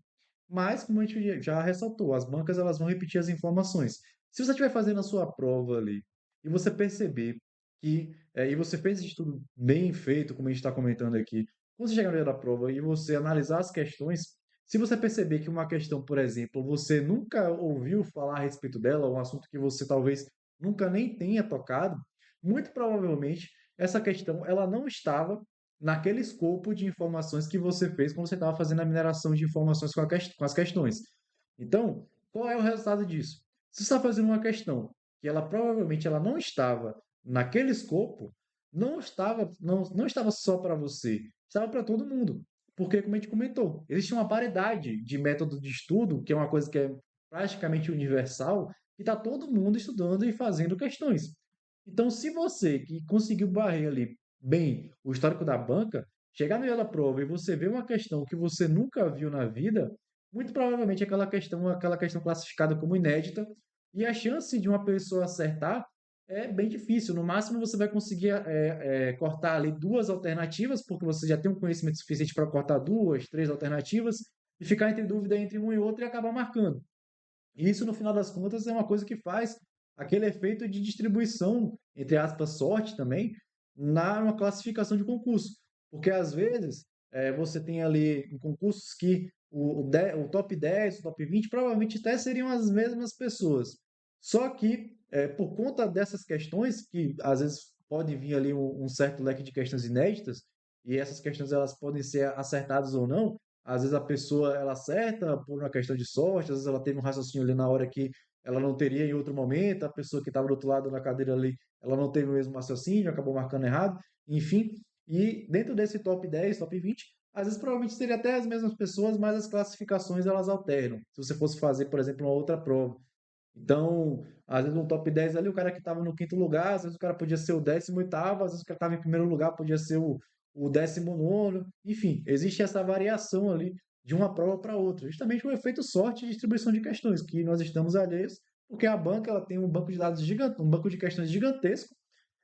Mas, como a gente já ressaltou, as bancas elas vão repetir as informações. Se você estiver fazendo a sua prova ali e você perceber e você fez esse estudo bem feito, como a gente está comentando aqui, quando você chegar no dia da prova e você analisar as questões, se você perceber que uma questão, por exemplo, você nunca ouviu falar a respeito dela, um assunto que você talvez nunca nem tenha tocado, muito provavelmente essa questão ela não estava naquele escopo de informações que você fez quando você estava fazendo a mineração de informações com as questões. Então, qual é o resultado disso? Se você está fazendo uma questão que ela provavelmente ela não estava naquele escopo, não estava só para você, estava para todo mundo. Porque, como a gente comentou, existe uma paridade de método de estudo, que é uma coisa que é praticamente universal, e está todo mundo estudando e fazendo questões. Então, se você que conseguiu barrer ali bem o histórico da banca, chegar no dia da prova e você ver uma questão que você nunca viu na vida, muito provavelmente aquela questão classificada como inédita, e a chance de uma pessoa acertar é bem difícil. No máximo, você vai conseguir cortar ali duas alternativas, porque você já tem um conhecimento suficiente para cortar duas, três alternativas, e ficar entre dúvida entre um e outro e acabar marcando. E isso, no final das contas, é uma coisa que faz aquele efeito de distribuição, entre aspas, sorte também, na uma classificação de concurso. Porque, às vezes, você tem ali em concursos que o top 10, o top 20, provavelmente até seriam as mesmas pessoas. Só que, por conta dessas questões, que às vezes pode vir ali um certo leque de questões inéditas, e essas questões elas podem ser acertadas ou não, às vezes a pessoa ela acerta por uma questão de sorte, às vezes ela teve um raciocínio ali na hora que ela não teria em outro momento, a pessoa que estava do outro lado da cadeira ali, ela não teve o mesmo raciocínio, acabou marcando errado, enfim. E dentro desse top 10, top 20, às vezes provavelmente seria até as mesmas pessoas, mas as classificações elas alternam. Se você fosse fazer, por exemplo, uma outra prova. Então, às vezes no top 10 ali, o cara que estava no quinto lugar, às vezes o cara podia ser o 18º, às vezes o cara que estava em primeiro lugar podia ser o 19º. Enfim, existe essa variação ali de uma prova para outra. Justamente o efeito sorte de distribuição de questões, que nós estamos alheios, porque a banca ela tem um banco de dados gigante, um banco de questões gigantesco,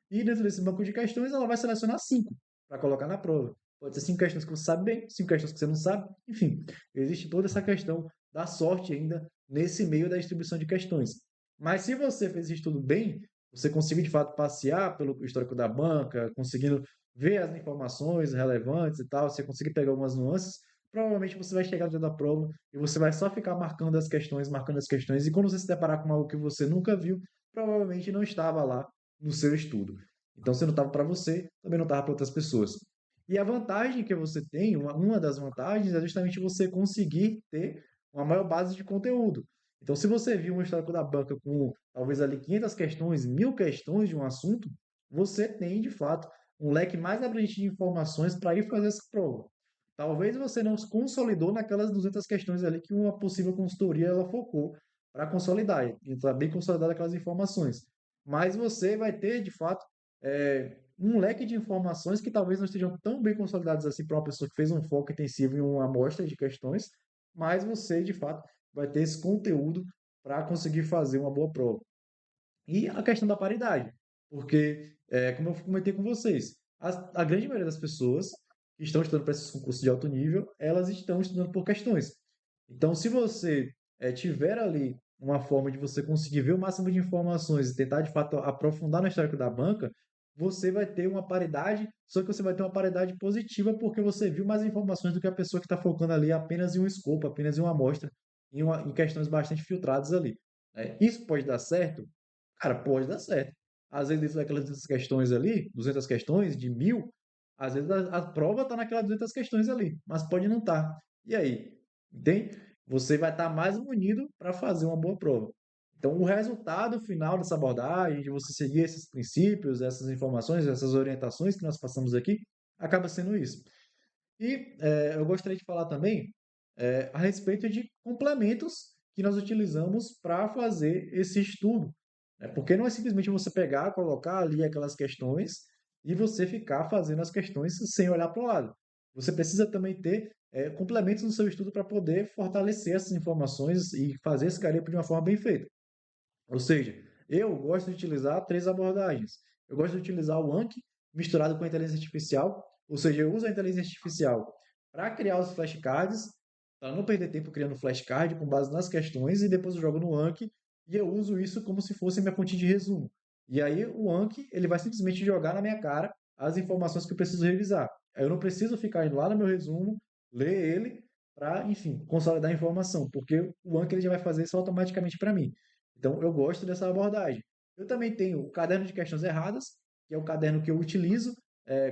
e dentro desse banco de questões ela vai selecionar cinco para colocar na prova. Pode ser cinco questões que você sabe bem, cinco questões que você não sabe, enfim, existe toda essa questão da sorte ainda nesse meio da distribuição de questões. Mas se você fez isso tudo bem, você conseguiu de fato passear pelo histórico da banca, conseguindo ver as informações relevantes e tal, você conseguir pegar algumas nuances, provavelmente você vai chegar no dia da prova e você vai só ficar marcando as questões, e quando você se deparar com algo que você nunca viu, provavelmente não estava lá no seu estudo. Então, se não estava para você, também não estava para outras pessoas. E a vantagem que você tem, uma das vantagens, é justamente você conseguir ter uma maior base de conteúdo. Então, se você viu um histórico da banca com talvez ali 500 questões, 1000 questões de um assunto, você tem, de fato, um leque mais abrangente de informações para ir fazer essa prova. Talvez você não se consolidou naquelas 200 questões ali que uma possível consultoria ela focou para consolidar, e está bem consolidada aquelas informações. Mas você vai ter, de fato, um leque de informações que talvez não estejam tão bem consolidadas assim para uma pessoa que fez um foco intensivo em uma amostra de questões, mas você, de fato, vai ter esse conteúdo para conseguir fazer uma boa prova. E a questão da paridade, porque, como eu comentei com vocês, a grande maioria das pessoas que estão estudando para esses concursos de alto nível, elas estão estudando por questões. Então, se você tiver ali uma forma de você conseguir ver o máximo de informações e tentar, de fato, aprofundar no histórico da banca, você vai ter uma paridade, só que você vai ter uma paridade positiva porque você viu mais informações do que a pessoa que está focando ali apenas em um escopo, apenas em uma amostra, em questões bastante filtradas ali. Isso pode dar certo? Cara, pode dar certo. Às vezes, dentro daquelas 200 questões ali, 200 questões de 1000, às vezes a prova está naquelas 200 questões ali, mas pode não estar. E aí? Entende? Você vai estar mais munido para fazer uma boa prova. Então, o resultado final dessa abordagem, de você seguir esses princípios, essas informações, essas orientações que nós passamos aqui, acaba sendo isso. E eu gostaria de falar também a respeito de complementos que nós utilizamos para fazer esse estudo. Porque não é simplesmente você pegar, colocar ali aquelas questões e você ficar fazendo as questões sem olhar para o lado. Você precisa também ter complementos no seu estudo para poder fortalecer essas informações e fazer esse garimpo de uma forma bem feita. Ou seja, eu gosto de utilizar três abordagens. Eu gosto de utilizar o Anki misturado com a inteligência artificial, ou seja, eu uso a inteligência artificial para criar os flashcards, para não perder tempo criando flashcard com base nas questões, e depois eu jogo no Anki e eu uso isso como se fosse minha fonte de resumo. E aí o Anki ele vai simplesmente jogar na minha cara as informações que eu preciso revisar. Eu não preciso ficar indo lá no meu resumo, ler ele, para, enfim, consolidar a informação, porque o Anki ele já vai fazer isso automaticamente para mim. Então, eu gosto dessa abordagem. Eu também tenho o caderno de questões erradas, que é o caderno que eu utilizo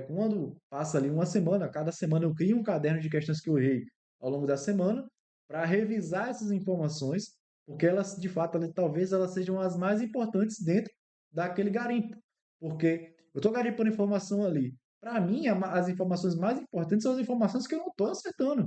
quando passa ali uma semana. Cada semana eu crio um caderno de questões que eu errei ao longo da semana para revisar essas informações, porque elas, de fato, talvez elas sejam as mais importantes dentro daquele garimpo. Porque eu estou garimpando informação ali. Para mim, as informações mais importantes são as informações que eu não estou acertando.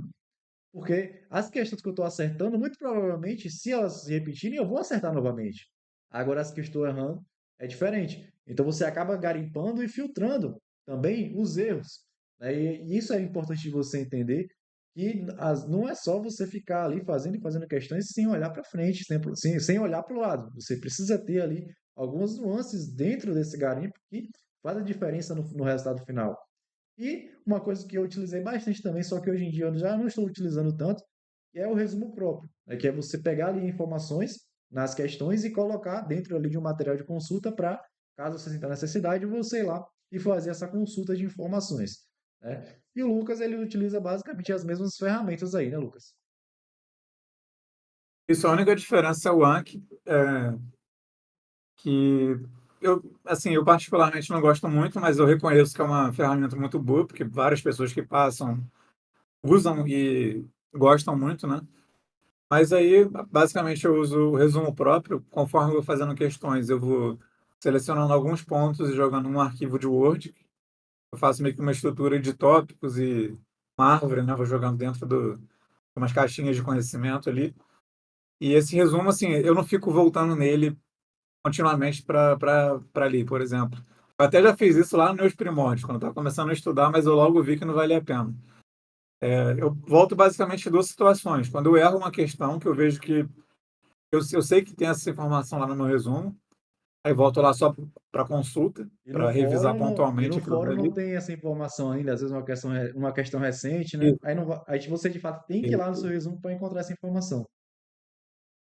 Porque as questões que eu estou acertando, muito provavelmente, se elas se repetirem, eu vou acertar novamente. Agora, as que eu estou errando é diferente. Então, você acaba garimpando e filtrando também os erros. E isso é importante de você entender, que não é só você ficar ali fazendo e fazendo questões sem olhar para frente, sem olhar para o lado. Você precisa ter ali algumas nuances dentro desse garimpo que faz a diferença no resultado final. E uma coisa que eu utilizei bastante também, só que hoje em dia eu já não estou utilizando tanto, que é o resumo próprio, que é você pegar ali informações nas questões e colocar dentro ali de um material de consulta para, caso você sinta necessidade, você ir lá e fazer essa consulta de informações. Né? E o Lucas, ele utiliza basicamente as mesmas ferramentas aí, né, Lucas? Isso, a única diferença é o Anki, que eu particularmente não gosto muito, mas eu reconheço que é uma ferramenta muito boa, porque várias pessoas que passam usam e gostam muito, né? Mas aí, basicamente, eu uso o resumo próprio. Conforme eu vou fazendo questões, eu vou selecionando alguns pontos e jogando num arquivo de Word. Eu faço meio que uma estrutura de tópicos e uma árvore, né? Vou jogando dentro de umas caixinhas de conhecimento ali. E esse resumo, assim, eu não fico voltando nele continuamente para ali, por exemplo. Eu até já fiz isso lá nos meus primórdios, quando eu estava começando a estudar, mas eu logo vi que não valia a pena. Eu volto basicamente em duas situações. Quando eu erro uma questão, que eu vejo que eu sei que tem essa informação lá no meu resumo, aí volto lá só para consulta, para revisar E pontualmente no aquilo fórum não dali. tem essa informação ainda, às vezes uma questão recente, né? Isso, Aí, não, aí você de fato tem que ir lá no seu isso, resumo para encontrar essa informação.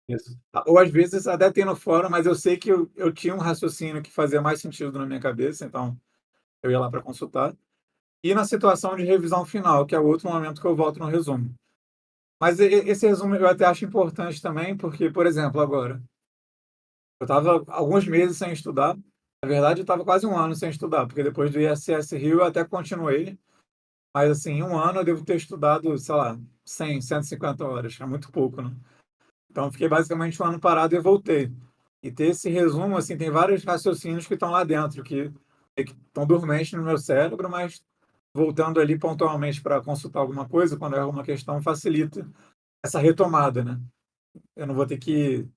isso. Ou às vezes até tem no fórum, mas eu sei que eu tinha um raciocínio que fazia mais sentido na minha cabeça, então eu ia lá para consultar. E na situação de revisão final, que é o outro momento que eu volto no resumo. Mas esse resumo eu até acho importante também, porque, por exemplo, agora, eu estava alguns meses sem estudar. Na verdade, eu estava quase um ano sem estudar, porque depois do ISS Rio eu até continuei. Mas, assim, em um ano eu devo ter estudado, sei lá, 100, 150 horas. É muito pouco, né? Então, eu fiquei basicamente um ano parado e voltei. E ter esse resumo, assim, tem vários raciocínios que estão lá dentro, que estão dormentes no meu cérebro, mas voltando ali pontualmente para consultar alguma coisa, quando é alguma questão, facilita essa retomada, né? Eu não vou ter que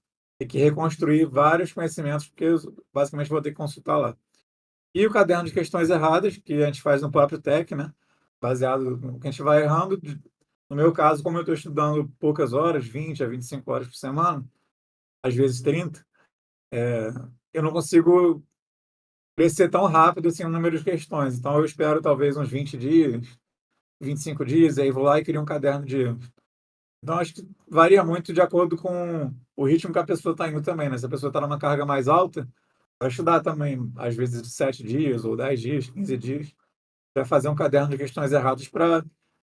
reconstruir vários conhecimentos, porque eu basicamente vou ter que consultar lá. E o caderno de questões erradas, que a gente faz no próprio TEC, né? Baseado no que a gente vai errando. No meu caso, como eu estou estudando poucas horas, 20 a 25 horas por semana, às vezes 30, eu não consigo crescer tão rápido assim o número de questões. Então eu espero talvez uns 20 dias, 25 dias, e aí vou lá e crio um caderno de erros. Então acho que varia muito de acordo com o ritmo que a pessoa está indo também, né? Se a pessoa está numa carga mais alta, vai estudar também, às vezes, de 7 dias, ou 10 dias, 15 dias, para fazer um caderno de questões erradas para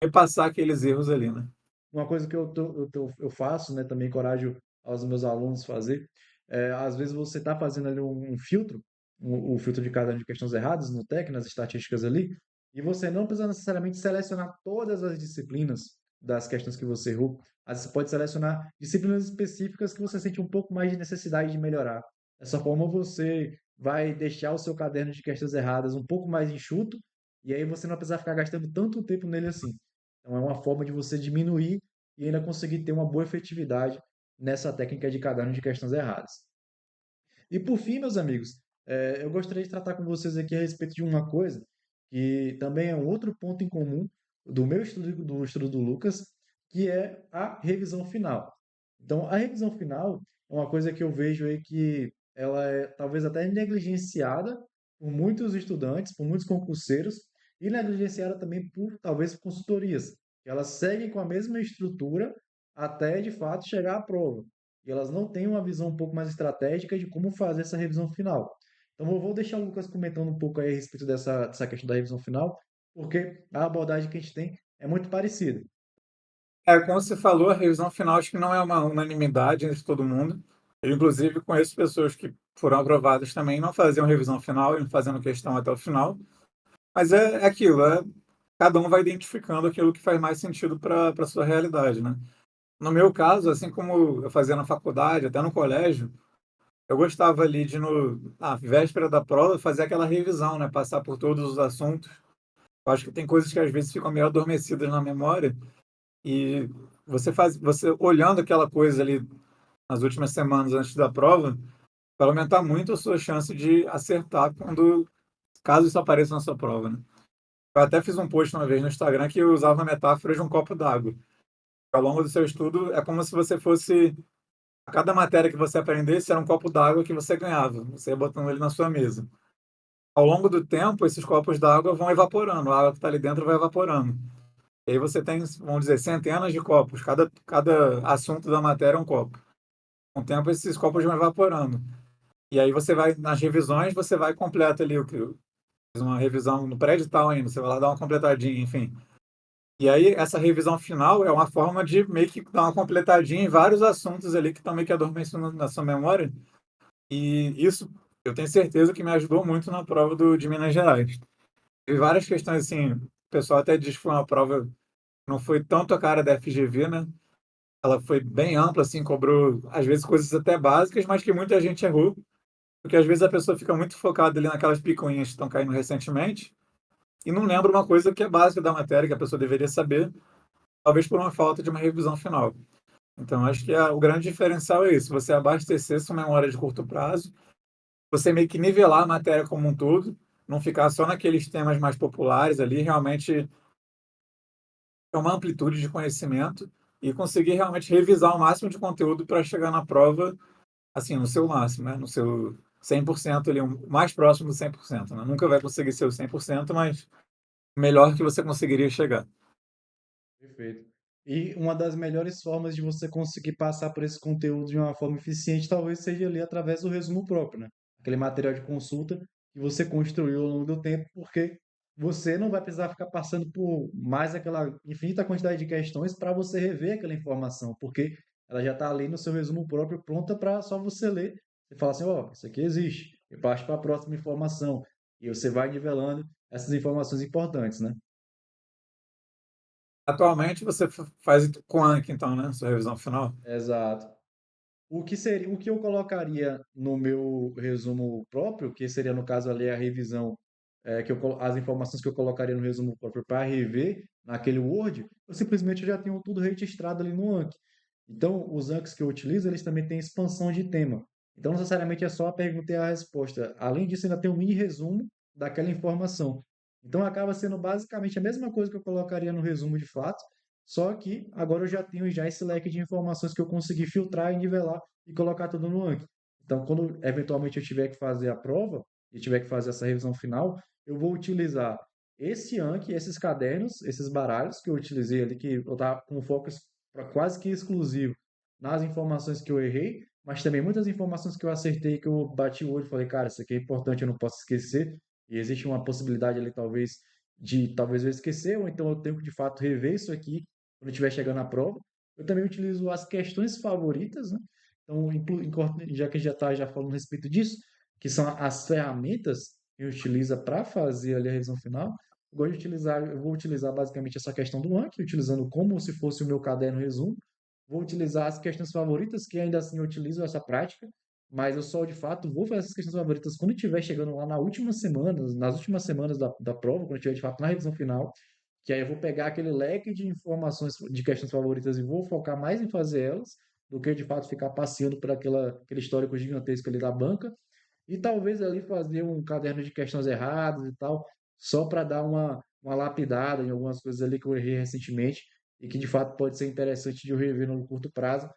repassar aqueles erros ali, né? Uma coisa que eu faço, né, também encorajo aos meus alunos fazer, às vezes você está fazendo ali um filtro, o filtro de caderno de questões erradas no TEC, nas estatísticas ali, e você não precisa necessariamente selecionar todas as disciplinas das questões que você errou. Às vezes você pode selecionar disciplinas específicas que você sente um pouco mais de necessidade de melhorar. Dessa forma, você vai deixar o seu caderno de questões erradas um pouco mais enxuto, e aí você não vai precisar ficar gastando tanto tempo nele assim. Então, é uma forma de você diminuir e ainda conseguir ter uma boa efetividade nessa técnica de caderno de questões erradas. E por fim, meus amigos, eu gostaria de tratar com vocês aqui a respeito de uma coisa que também é um outro ponto em comum do meu estudo e do estudo do Lucas, que é a revisão final. Então, a revisão final é uma coisa que eu vejo aí que ela é talvez até negligenciada por muitos estudantes, por muitos concurseiros, e negligenciada também por talvez consultorias. Elas seguem com a mesma estrutura até de fato chegar à prova e elas não têm uma visão um pouco mais estratégica de como fazer essa revisão final. Então, eu vou deixar o Lucas comentando um pouco aí a respeito dessa questão da revisão final, porque a abordagem que a gente tem é muito parecida. Como você falou, a revisão final acho que não é uma unanimidade entre todo mundo. Eu, inclusive, conheço pessoas que foram aprovadas também, não faziam revisão final, iam fazendo questão até o final. Mas é aquilo, cada um vai identificando aquilo que faz mais sentido para a sua realidade, né? No meu caso, assim como eu fazia na faculdade, até no colégio, eu gostava ali de, na véspera da prova, fazer aquela revisão, né? Passar por todos os assuntos. Eu acho que tem coisas que às vezes ficam meio adormecidas na memória e você olhando aquela coisa ali nas últimas semanas antes da prova, vai aumentar muito a sua chance de acertar caso isso apareça na sua prova, né? Eu até fiz um post uma vez no Instagram que eu usava a metáfora de um copo d'água. Ao longo do seu estudo, é como se você fosse. A cada matéria que você aprendesse era um copo d'água que você ganhava. Você ia botando ele na sua mesa. Ao longo do tempo, esses copos d'água vão evaporando, a água que está ali dentro vai evaporando. E aí você tem, vamos dizer, centenas de copos. Cada assunto da matéria é um copo. Com o tempo, esses copos vão evaporando. E aí você vai, nas revisões, você vai e completa ali o que. Faz uma revisão no pré-edital ainda, você vai lá dar uma completadinha, enfim. E aí, essa revisão final é uma forma de meio que dar uma completadinha em vários assuntos ali que estão meio que adormecidos na sua memória. E isso eu tenho certeza que me ajudou muito na prova de Minas Gerais. Teve várias questões assim, o pessoal até diz que foi uma prova que não foi tanto a cara da FGV, né? Ela foi bem ampla, assim, cobrou às vezes coisas até básicas, mas que muita gente errou, porque às vezes a pessoa fica muito focada ali naquelas picuinhas que estão caindo recentemente e não lembra uma coisa que é básica da matéria que a pessoa deveria saber, talvez por uma falta de uma revisão final. Então, acho que o grande diferencial é isso: você abastecer sua memória de curto prazo, você meio que nivelar a matéria como um todo, não ficar só naqueles temas mais populares ali, realmente ter uma amplitude de conhecimento e conseguir realmente revisar o máximo de conteúdo para chegar na prova, assim, no seu máximo, né? No seu 100% ali, o mais próximo do 100%, né? Nunca vai conseguir ser o 100%, mas melhor que você conseguiria chegar. Perfeito. E uma das melhores formas de você conseguir passar por esse conteúdo de uma forma eficiente talvez seja ali através do resumo próprio, né? Aquele material de consulta que você construiu ao longo do tempo, porque você não vai precisar ficar passando por mais aquela infinita quantidade de questões para você rever aquela informação, porque ela já está ali no seu resumo próprio, pronta para só você ler. Você fala assim, ó, isso aqui existe, e parte para a próxima informação. E você vai nivelando essas informações importantes, né? Atualmente você faz com Anki, então, né? Sua revisão final. Exato. O que eu colocaria no meu resumo próprio, que seria no caso ali a revisão, as informações que eu colocaria no resumo próprio para rever naquele Word, eu simplesmente já tenho tudo registrado ali no Anki. Então, os Anki que eu utilizo, eles também têm expansão de tema. Então, não necessariamente é só a pergunta e a resposta. Além disso, ainda tem um mini resumo daquela informação. Então, acaba sendo basicamente a mesma coisa que eu colocaria no resumo de fato, só que agora eu já tenho já esse leque de informações que eu consegui filtrar e nivelar e colocar tudo no Anki. Então, quando eventualmente eu tiver que fazer a prova e tiver que fazer essa revisão final, eu vou utilizar esse Anki, esses cadernos, esses baralhos que eu utilizei ali, que eu estava com foco quase que exclusivo nas informações que eu errei, mas também muitas informações que eu acertei, que eu bati o olho e falei, cara, isso aqui é importante, eu não posso esquecer. E existe uma possibilidade ali, talvez eu esquecer, ou então eu tenho que de fato rever isso aqui quando estiver chegando à prova. Eu também utilizo as questões favoritas, né? Então, já que já está já falando a respeito disso, que são as ferramentas que utiliza para fazer ali a revisão final, eu vou utilizar basicamente essa questão do Anki, utilizando como se fosse o meu caderno resumo. Vou utilizar as questões favoritas, que ainda assim eu utilizo essa prática, mas eu só de fato vou fazer essas questões favoritas quando estiver chegando lá nas últimas semanas da prova, quando estiver de fato na revisão final, que aí eu vou pegar aquele leque de informações de questões favoritas e vou focar mais em fazer elas, do que de fato ficar passeando por aquele histórico gigantesco ali da banca, e talvez ali fazer um caderno de questões erradas e tal, só para dar uma lapidada em algumas coisas ali que eu errei recentemente e que de fato pode ser interessante de eu rever no curto prazo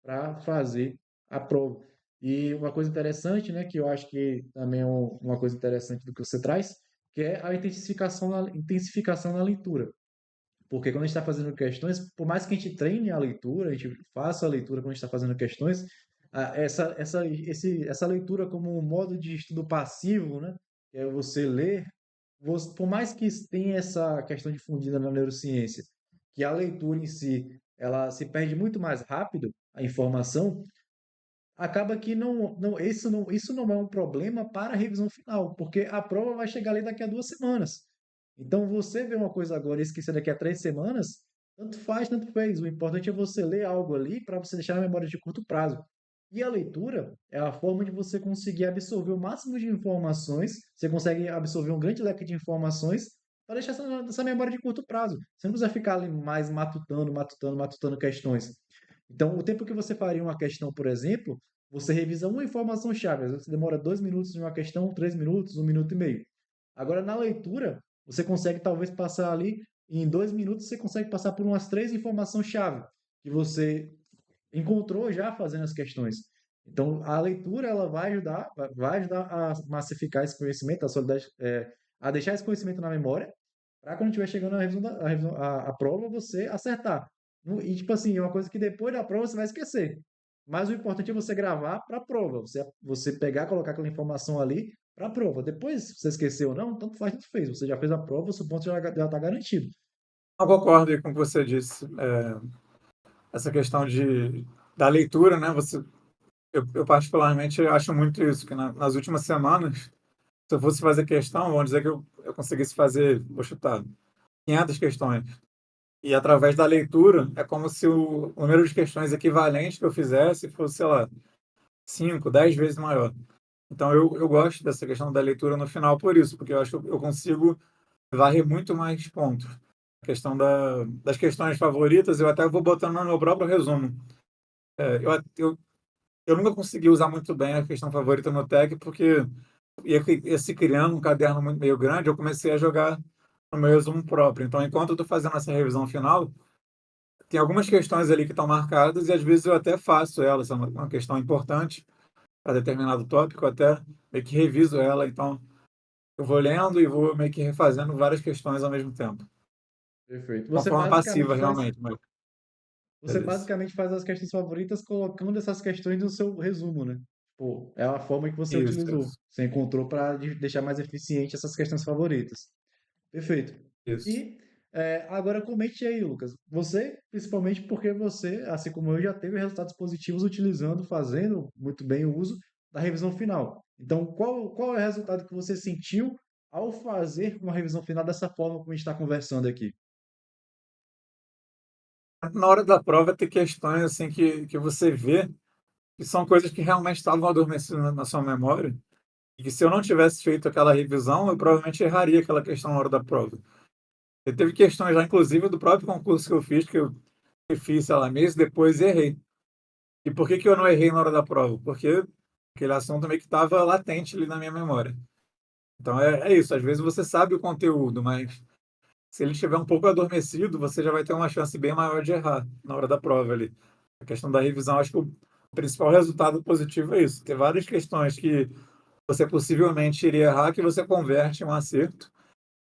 para fazer a prova. E uma coisa interessante, né, que eu acho que também é uma coisa interessante do que você traz, que é a intensificação na leitura. Porque quando a gente está fazendo questões, por mais que a gente treine a leitura, a gente faça a leitura quando a gente está fazendo questões, essa leitura como um modo de estudo passivo, né? Que é você ler, por mais que tenha essa questão difundida na neurociência, que a leitura em si, ela se perde muito mais rápido, a informação, acaba que isso não é um problema para a revisão final, porque a prova vai chegar ali daqui a 2 semanas. Então, você vê uma coisa agora e esquecer daqui a 3 semanas, tanto faz, tanto fez. O importante é você ler algo ali para você deixar na memória de curto prazo. E a leitura é a forma de você conseguir absorver o máximo de informações, você consegue absorver um grande leque de informações para deixar essa memória de curto prazo. Você não precisa ficar ali mais matutando questões. Então, o tempo que você faria uma questão, por exemplo, você revisa uma informação-chave. Às vezes você demora 2 minutos em uma questão, 3 minutos, 1 minuto e meio. Agora, na leitura, você consegue talvez passar ali, em 2 minutos, você consegue passar por umas três informações-chave que você encontrou já fazendo as questões. Então, a leitura ela vai ajudar a massificar esse conhecimento, a deixar esse conhecimento na memória, para quando estiver chegando a prova, você acertar. E, tipo assim, é uma coisa que depois da prova você vai esquecer. Mas o importante é você gravar para a prova. Você pegar, colocar aquela informação ali para a prova. Depois, se você esqueceu ou não, tanto faz, tanto fez. Você já fez a prova, o seu ponto já está garantido. Eu concordo aí com o que você disse. Essa questão da leitura, né? Eu particularmente acho muito isso, que nas últimas semanas, se eu fosse fazer questão, vamos dizer que eu conseguisse fazer, vou chutar, 500 questões. E através da leitura, é como se o número de questões equivalentes que eu fizesse fosse, sei lá, 5, 10 vezes maior. Então, eu gosto dessa questão da leitura no final por isso, porque eu acho que eu consigo varrer muito mais pontos. A questão das questões favoritas, eu até vou botando no meu próprio resumo. É, eu nunca consegui usar muito bem a questão favorita no TEC, porque ia se criando um caderno muito meio grande, eu comecei a jogar no meu resumo próprio. Então, enquanto eu estou fazendo essa revisão final, tem algumas questões ali que estão marcadas e às vezes eu até faço elas, é uma questão importante para determinado tópico, eu até meio que reviso ela. Então, eu vou lendo e vou meio que refazendo várias questões ao mesmo tempo. Perfeito. Uma forma passiva, realmente, mas Você beleza. basicamente faz as questões favoritas colocando essas questões no seu resumo, né? Pô, é a forma que você Isso, utilizou. isso, Você encontrou para deixar mais eficiente essas questões favoritas. Perfeito. isso. E agora comente aí, Lucas. Você, principalmente porque você, assim como eu, já teve resultados positivos fazendo muito bem o uso da revisão final. Então, qual é o resultado que você sentiu ao fazer uma revisão final dessa forma como a gente está conversando aqui? Na hora da prova, tem questões assim que você vê que são coisas que realmente estavam adormecidas na sua memória e que se eu não tivesse feito aquela revisão, eu provavelmente erraria aquela questão na hora da prova. E teve questões já, inclusive, do próprio concurso que eu fiz, que eu fiz, sei lá, meses depois e errei. E por que que eu não errei na hora da prova? Porque aquele assunto meio que estava latente ali na minha memória. Então é isso, às vezes você sabe o conteúdo, mas se ele estiver um pouco adormecido, você já vai ter uma chance bem maior de errar na hora da prova ali. A questão da revisão, acho que o principal resultado positivo é isso. Tem várias questões que você possivelmente iria errar, que você converte em um acerto,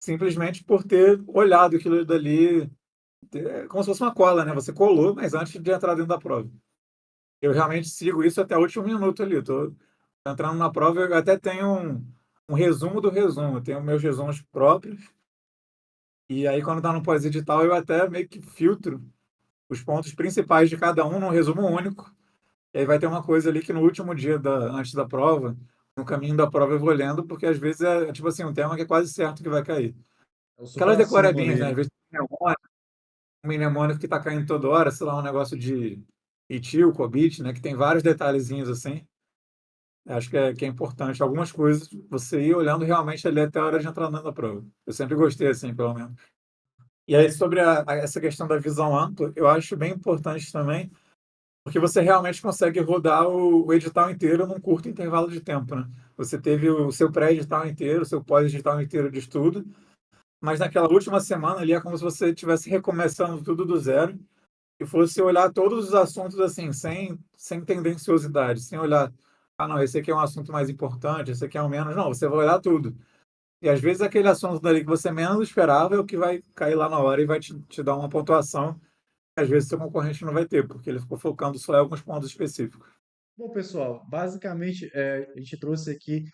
simplesmente por ter olhado aquilo dali, como se fosse uma cola, né? Você colou, mas antes de entrar dentro da prova. Eu realmente sigo isso até o último minuto ali. Tô entrando na prova, eu até tenho um resumo do resumo. Eu tenho meus resumos próprios. E aí, quando tá no pós-edital, eu até meio que filtro os pontos principais de cada um num resumo único. E aí vai ter uma coisa ali que no último dia antes da prova, no caminho da prova eu vou lendo, porque às vezes é tipo assim, um tema que é quase certo que vai cair. É o Aquelas supra-sumo decorebinhas, ali, né? né? Às vezes tem um mnemônico que tá caindo toda hora, sei lá, um negócio de etil, cobit, né? Que tem vários detalhezinhos assim. Acho que é importante. Algumas coisas você ir olhando realmente ali até a hora de entrar na prova. Eu sempre gostei assim, pelo menos. E aí, sobre essa questão da visão ampla, eu acho bem importante também, porque você realmente consegue rodar o edital inteiro num curto intervalo de tempo, né? Você teve o seu pré-edital inteiro, o seu pós-edital inteiro de estudo, mas naquela última semana ali é como se você estivesse recomeçando tudo do zero e fosse olhar todos os assuntos assim, sem tendenciosidade, sem olhar, ah, não, esse aqui é um assunto mais importante, esse aqui é um menos. Não, você vai olhar tudo. E às vezes aquele assunto dali que você menos esperava é o que vai cair lá na hora e vai te dar uma pontuação que às vezes seu concorrente não vai ter, porque ele ficou focando só em alguns pontos específicos. Bom, pessoal, basicamente a gente trouxe aqui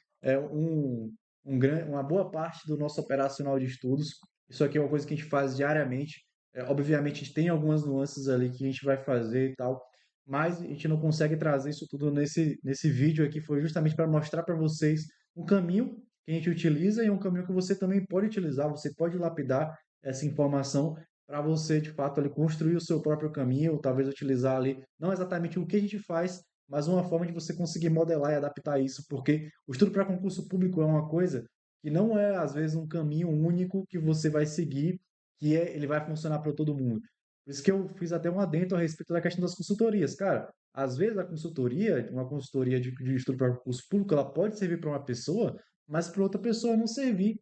uma boa parte do nosso operacional de estudos. Isso aqui é uma coisa que a gente faz diariamente. Obviamente, a gente tem algumas nuances ali que a gente vai fazer e tal, mas a gente não consegue trazer isso tudo nesse vídeo aqui. Foi justamente para mostrar para vocês um caminho que a gente utiliza e um caminho que você também pode utilizar. Você pode lapidar essa informação para você, de fato, ali, construir o seu próprio caminho, talvez utilizar ali, não exatamente o que a gente faz, mas uma forma de você conseguir modelar e adaptar isso, porque o estudo para concurso público é uma coisa que não é, às vezes, um caminho único que você vai seguir, ele vai funcionar para todo mundo. Por isso que eu fiz até um adendo a respeito da questão das consultorias. Cara, às vezes a consultoria, uma consultoria de estudo para concurso público, ela pode servir para uma pessoa, mas para outra pessoa não servir.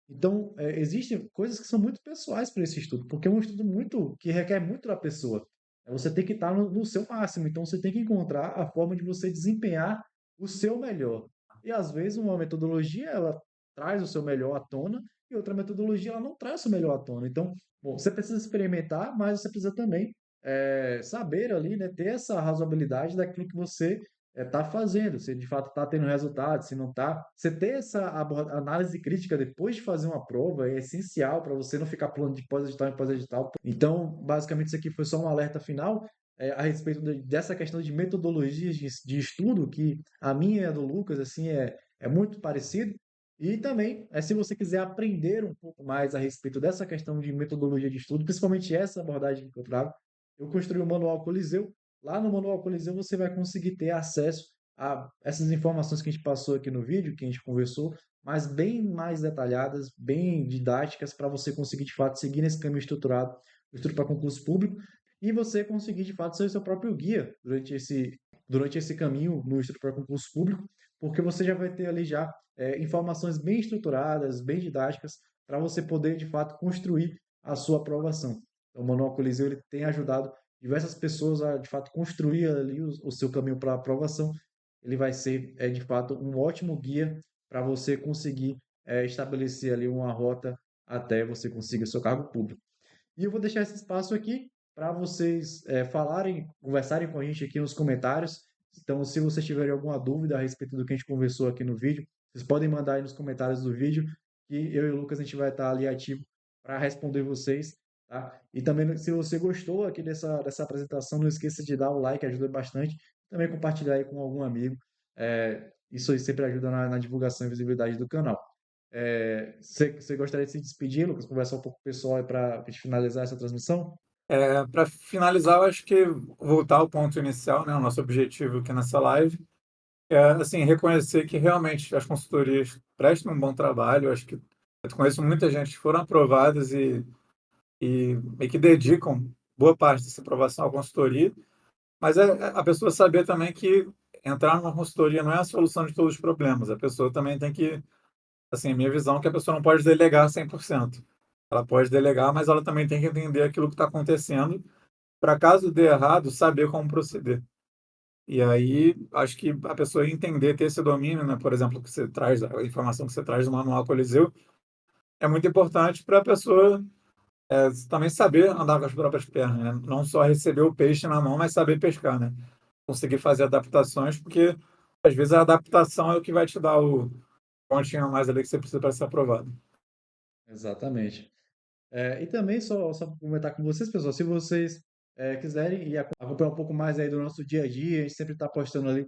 Então, existem coisas que são muito pessoais para esse estudo, porque é um estudo muito que requer muito da pessoa. Você tem que estar no seu máximo, então você tem que encontrar a forma de você desempenhar o seu melhor. E às vezes uma metodologia ela traz o seu melhor à tona e outra metodologia ela não traz o seu melhor à tona. Então, bom, você precisa experimentar, mas você precisa também saber ali, né, ter essa razoabilidade daquilo que você está fazendo, se de fato está tendo resultado, se não está. Você ter essa análise crítica depois de fazer uma prova é essencial para você não ficar pulando de pós-edital em pós-edital. Então, basicamente, isso aqui foi só um alerta final a respeito dessa questão de metodologias de estudo, que a minha e a do Lucas assim, é muito parecido. E também, se você quiser aprender um pouco mais a respeito dessa questão de metodologia de estudo, principalmente essa abordagem que eu trago, eu construí o Manual Coliseu. Lá no Manual Coliseu você vai conseguir ter acesso a essas informações que a gente passou aqui no vídeo, que a gente conversou, mas bem mais detalhadas, bem didáticas, para você conseguir de fato seguir nesse caminho estruturado, do estudo para concurso público, e você conseguir de fato ser o seu próprio guia durante esse caminho no estudo para concurso público, porque você já vai ter ali já informações bem estruturadas, bem didáticas, para você poder de fato construir a sua aprovação. Então, o Manual Coliseu ele tem ajudado diversas pessoas a, de fato, construir ali o seu caminho para a aprovação. Ele vai ser, de fato, um ótimo guia para você conseguir estabelecer ali uma rota até você conseguir o seu cargo público. E eu vou deixar esse espaço aqui para vocês falarem, conversarem com a gente aqui nos comentários. Então, se vocês tiverem alguma dúvida a respeito do que a gente conversou aqui no vídeo, vocês podem mandar aí nos comentários do vídeo, que eu e o Lucas a gente vai estar ali ativo para responder vocês. Tá? E também, se você gostou aqui dessa apresentação, não esqueça de dar o like, ajuda bastante. Também compartilhar aí com algum amigo. Isso aí sempre ajuda na divulgação e visibilidade do canal. Você gostaria de se despedir, Lucas? Conversar um pouco com o pessoal para a gente finalizar essa transmissão? Para finalizar, eu acho que voltar ao ponto inicial, né, o nosso objetivo aqui nessa live, é assim, reconhecer que realmente as consultorias prestam um bom trabalho. Eu acho que eu conheço muita gente que foram aprovadas e que dedicam boa parte dessa aprovação à consultoria, mas é a pessoa saber também que entrar numa consultoria não é a solução de todos os problemas. A pessoa também tem que, assim, a minha visão é que a pessoa não pode delegar 100%. Ela pode delegar, mas ela também tem que entender aquilo que está acontecendo para, caso dê errado, saber como proceder. E aí, acho que a pessoa entender, ter esse domínio, né, por exemplo, que você traz, a informação que você traz do Manual Coliseu, é muito importante para a pessoa também saber andar com as próprias pernas, né? Não só receber o peixe na mão, mas saber pescar, né? Conseguir fazer adaptações, porque às vezes a adaptação é o que vai te dar o pontinho a mais ali que você precisa para ser aprovado. Exatamente. E também só pra comentar com vocês, pessoal, se vocês quiserem e acompanhar um pouco mais aí do nosso dia a dia, a gente sempre está postando ali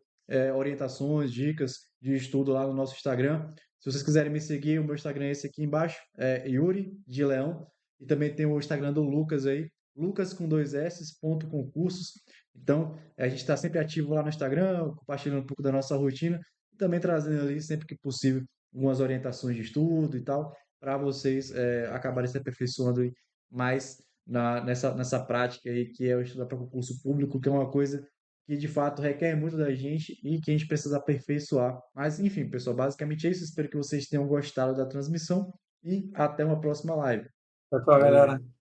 orientações, dicas de estudo lá no nosso Instagram. Se vocês quiserem me seguir, o meu Instagram é esse aqui embaixo, é Yuri de Leão, e também tem o Instagram do Lucas aí, Lucas com dois S, ponto concursos. Então, a gente está sempre ativo lá no Instagram, compartilhando um pouco da nossa rotina, e também trazendo ali, sempre que possível, algumas orientações de estudo e tal para vocês acabarem se aperfeiçoando aí mais nessa prática aí, que é o estudar para concurso público, que é uma coisa que de fato requer muito da gente e que a gente precisa aperfeiçoar. Mas enfim, pessoal, basicamente é isso. Espero que vocês tenham gostado da transmissão e até uma próxima live. Tchau, tchau, Valeu! galera.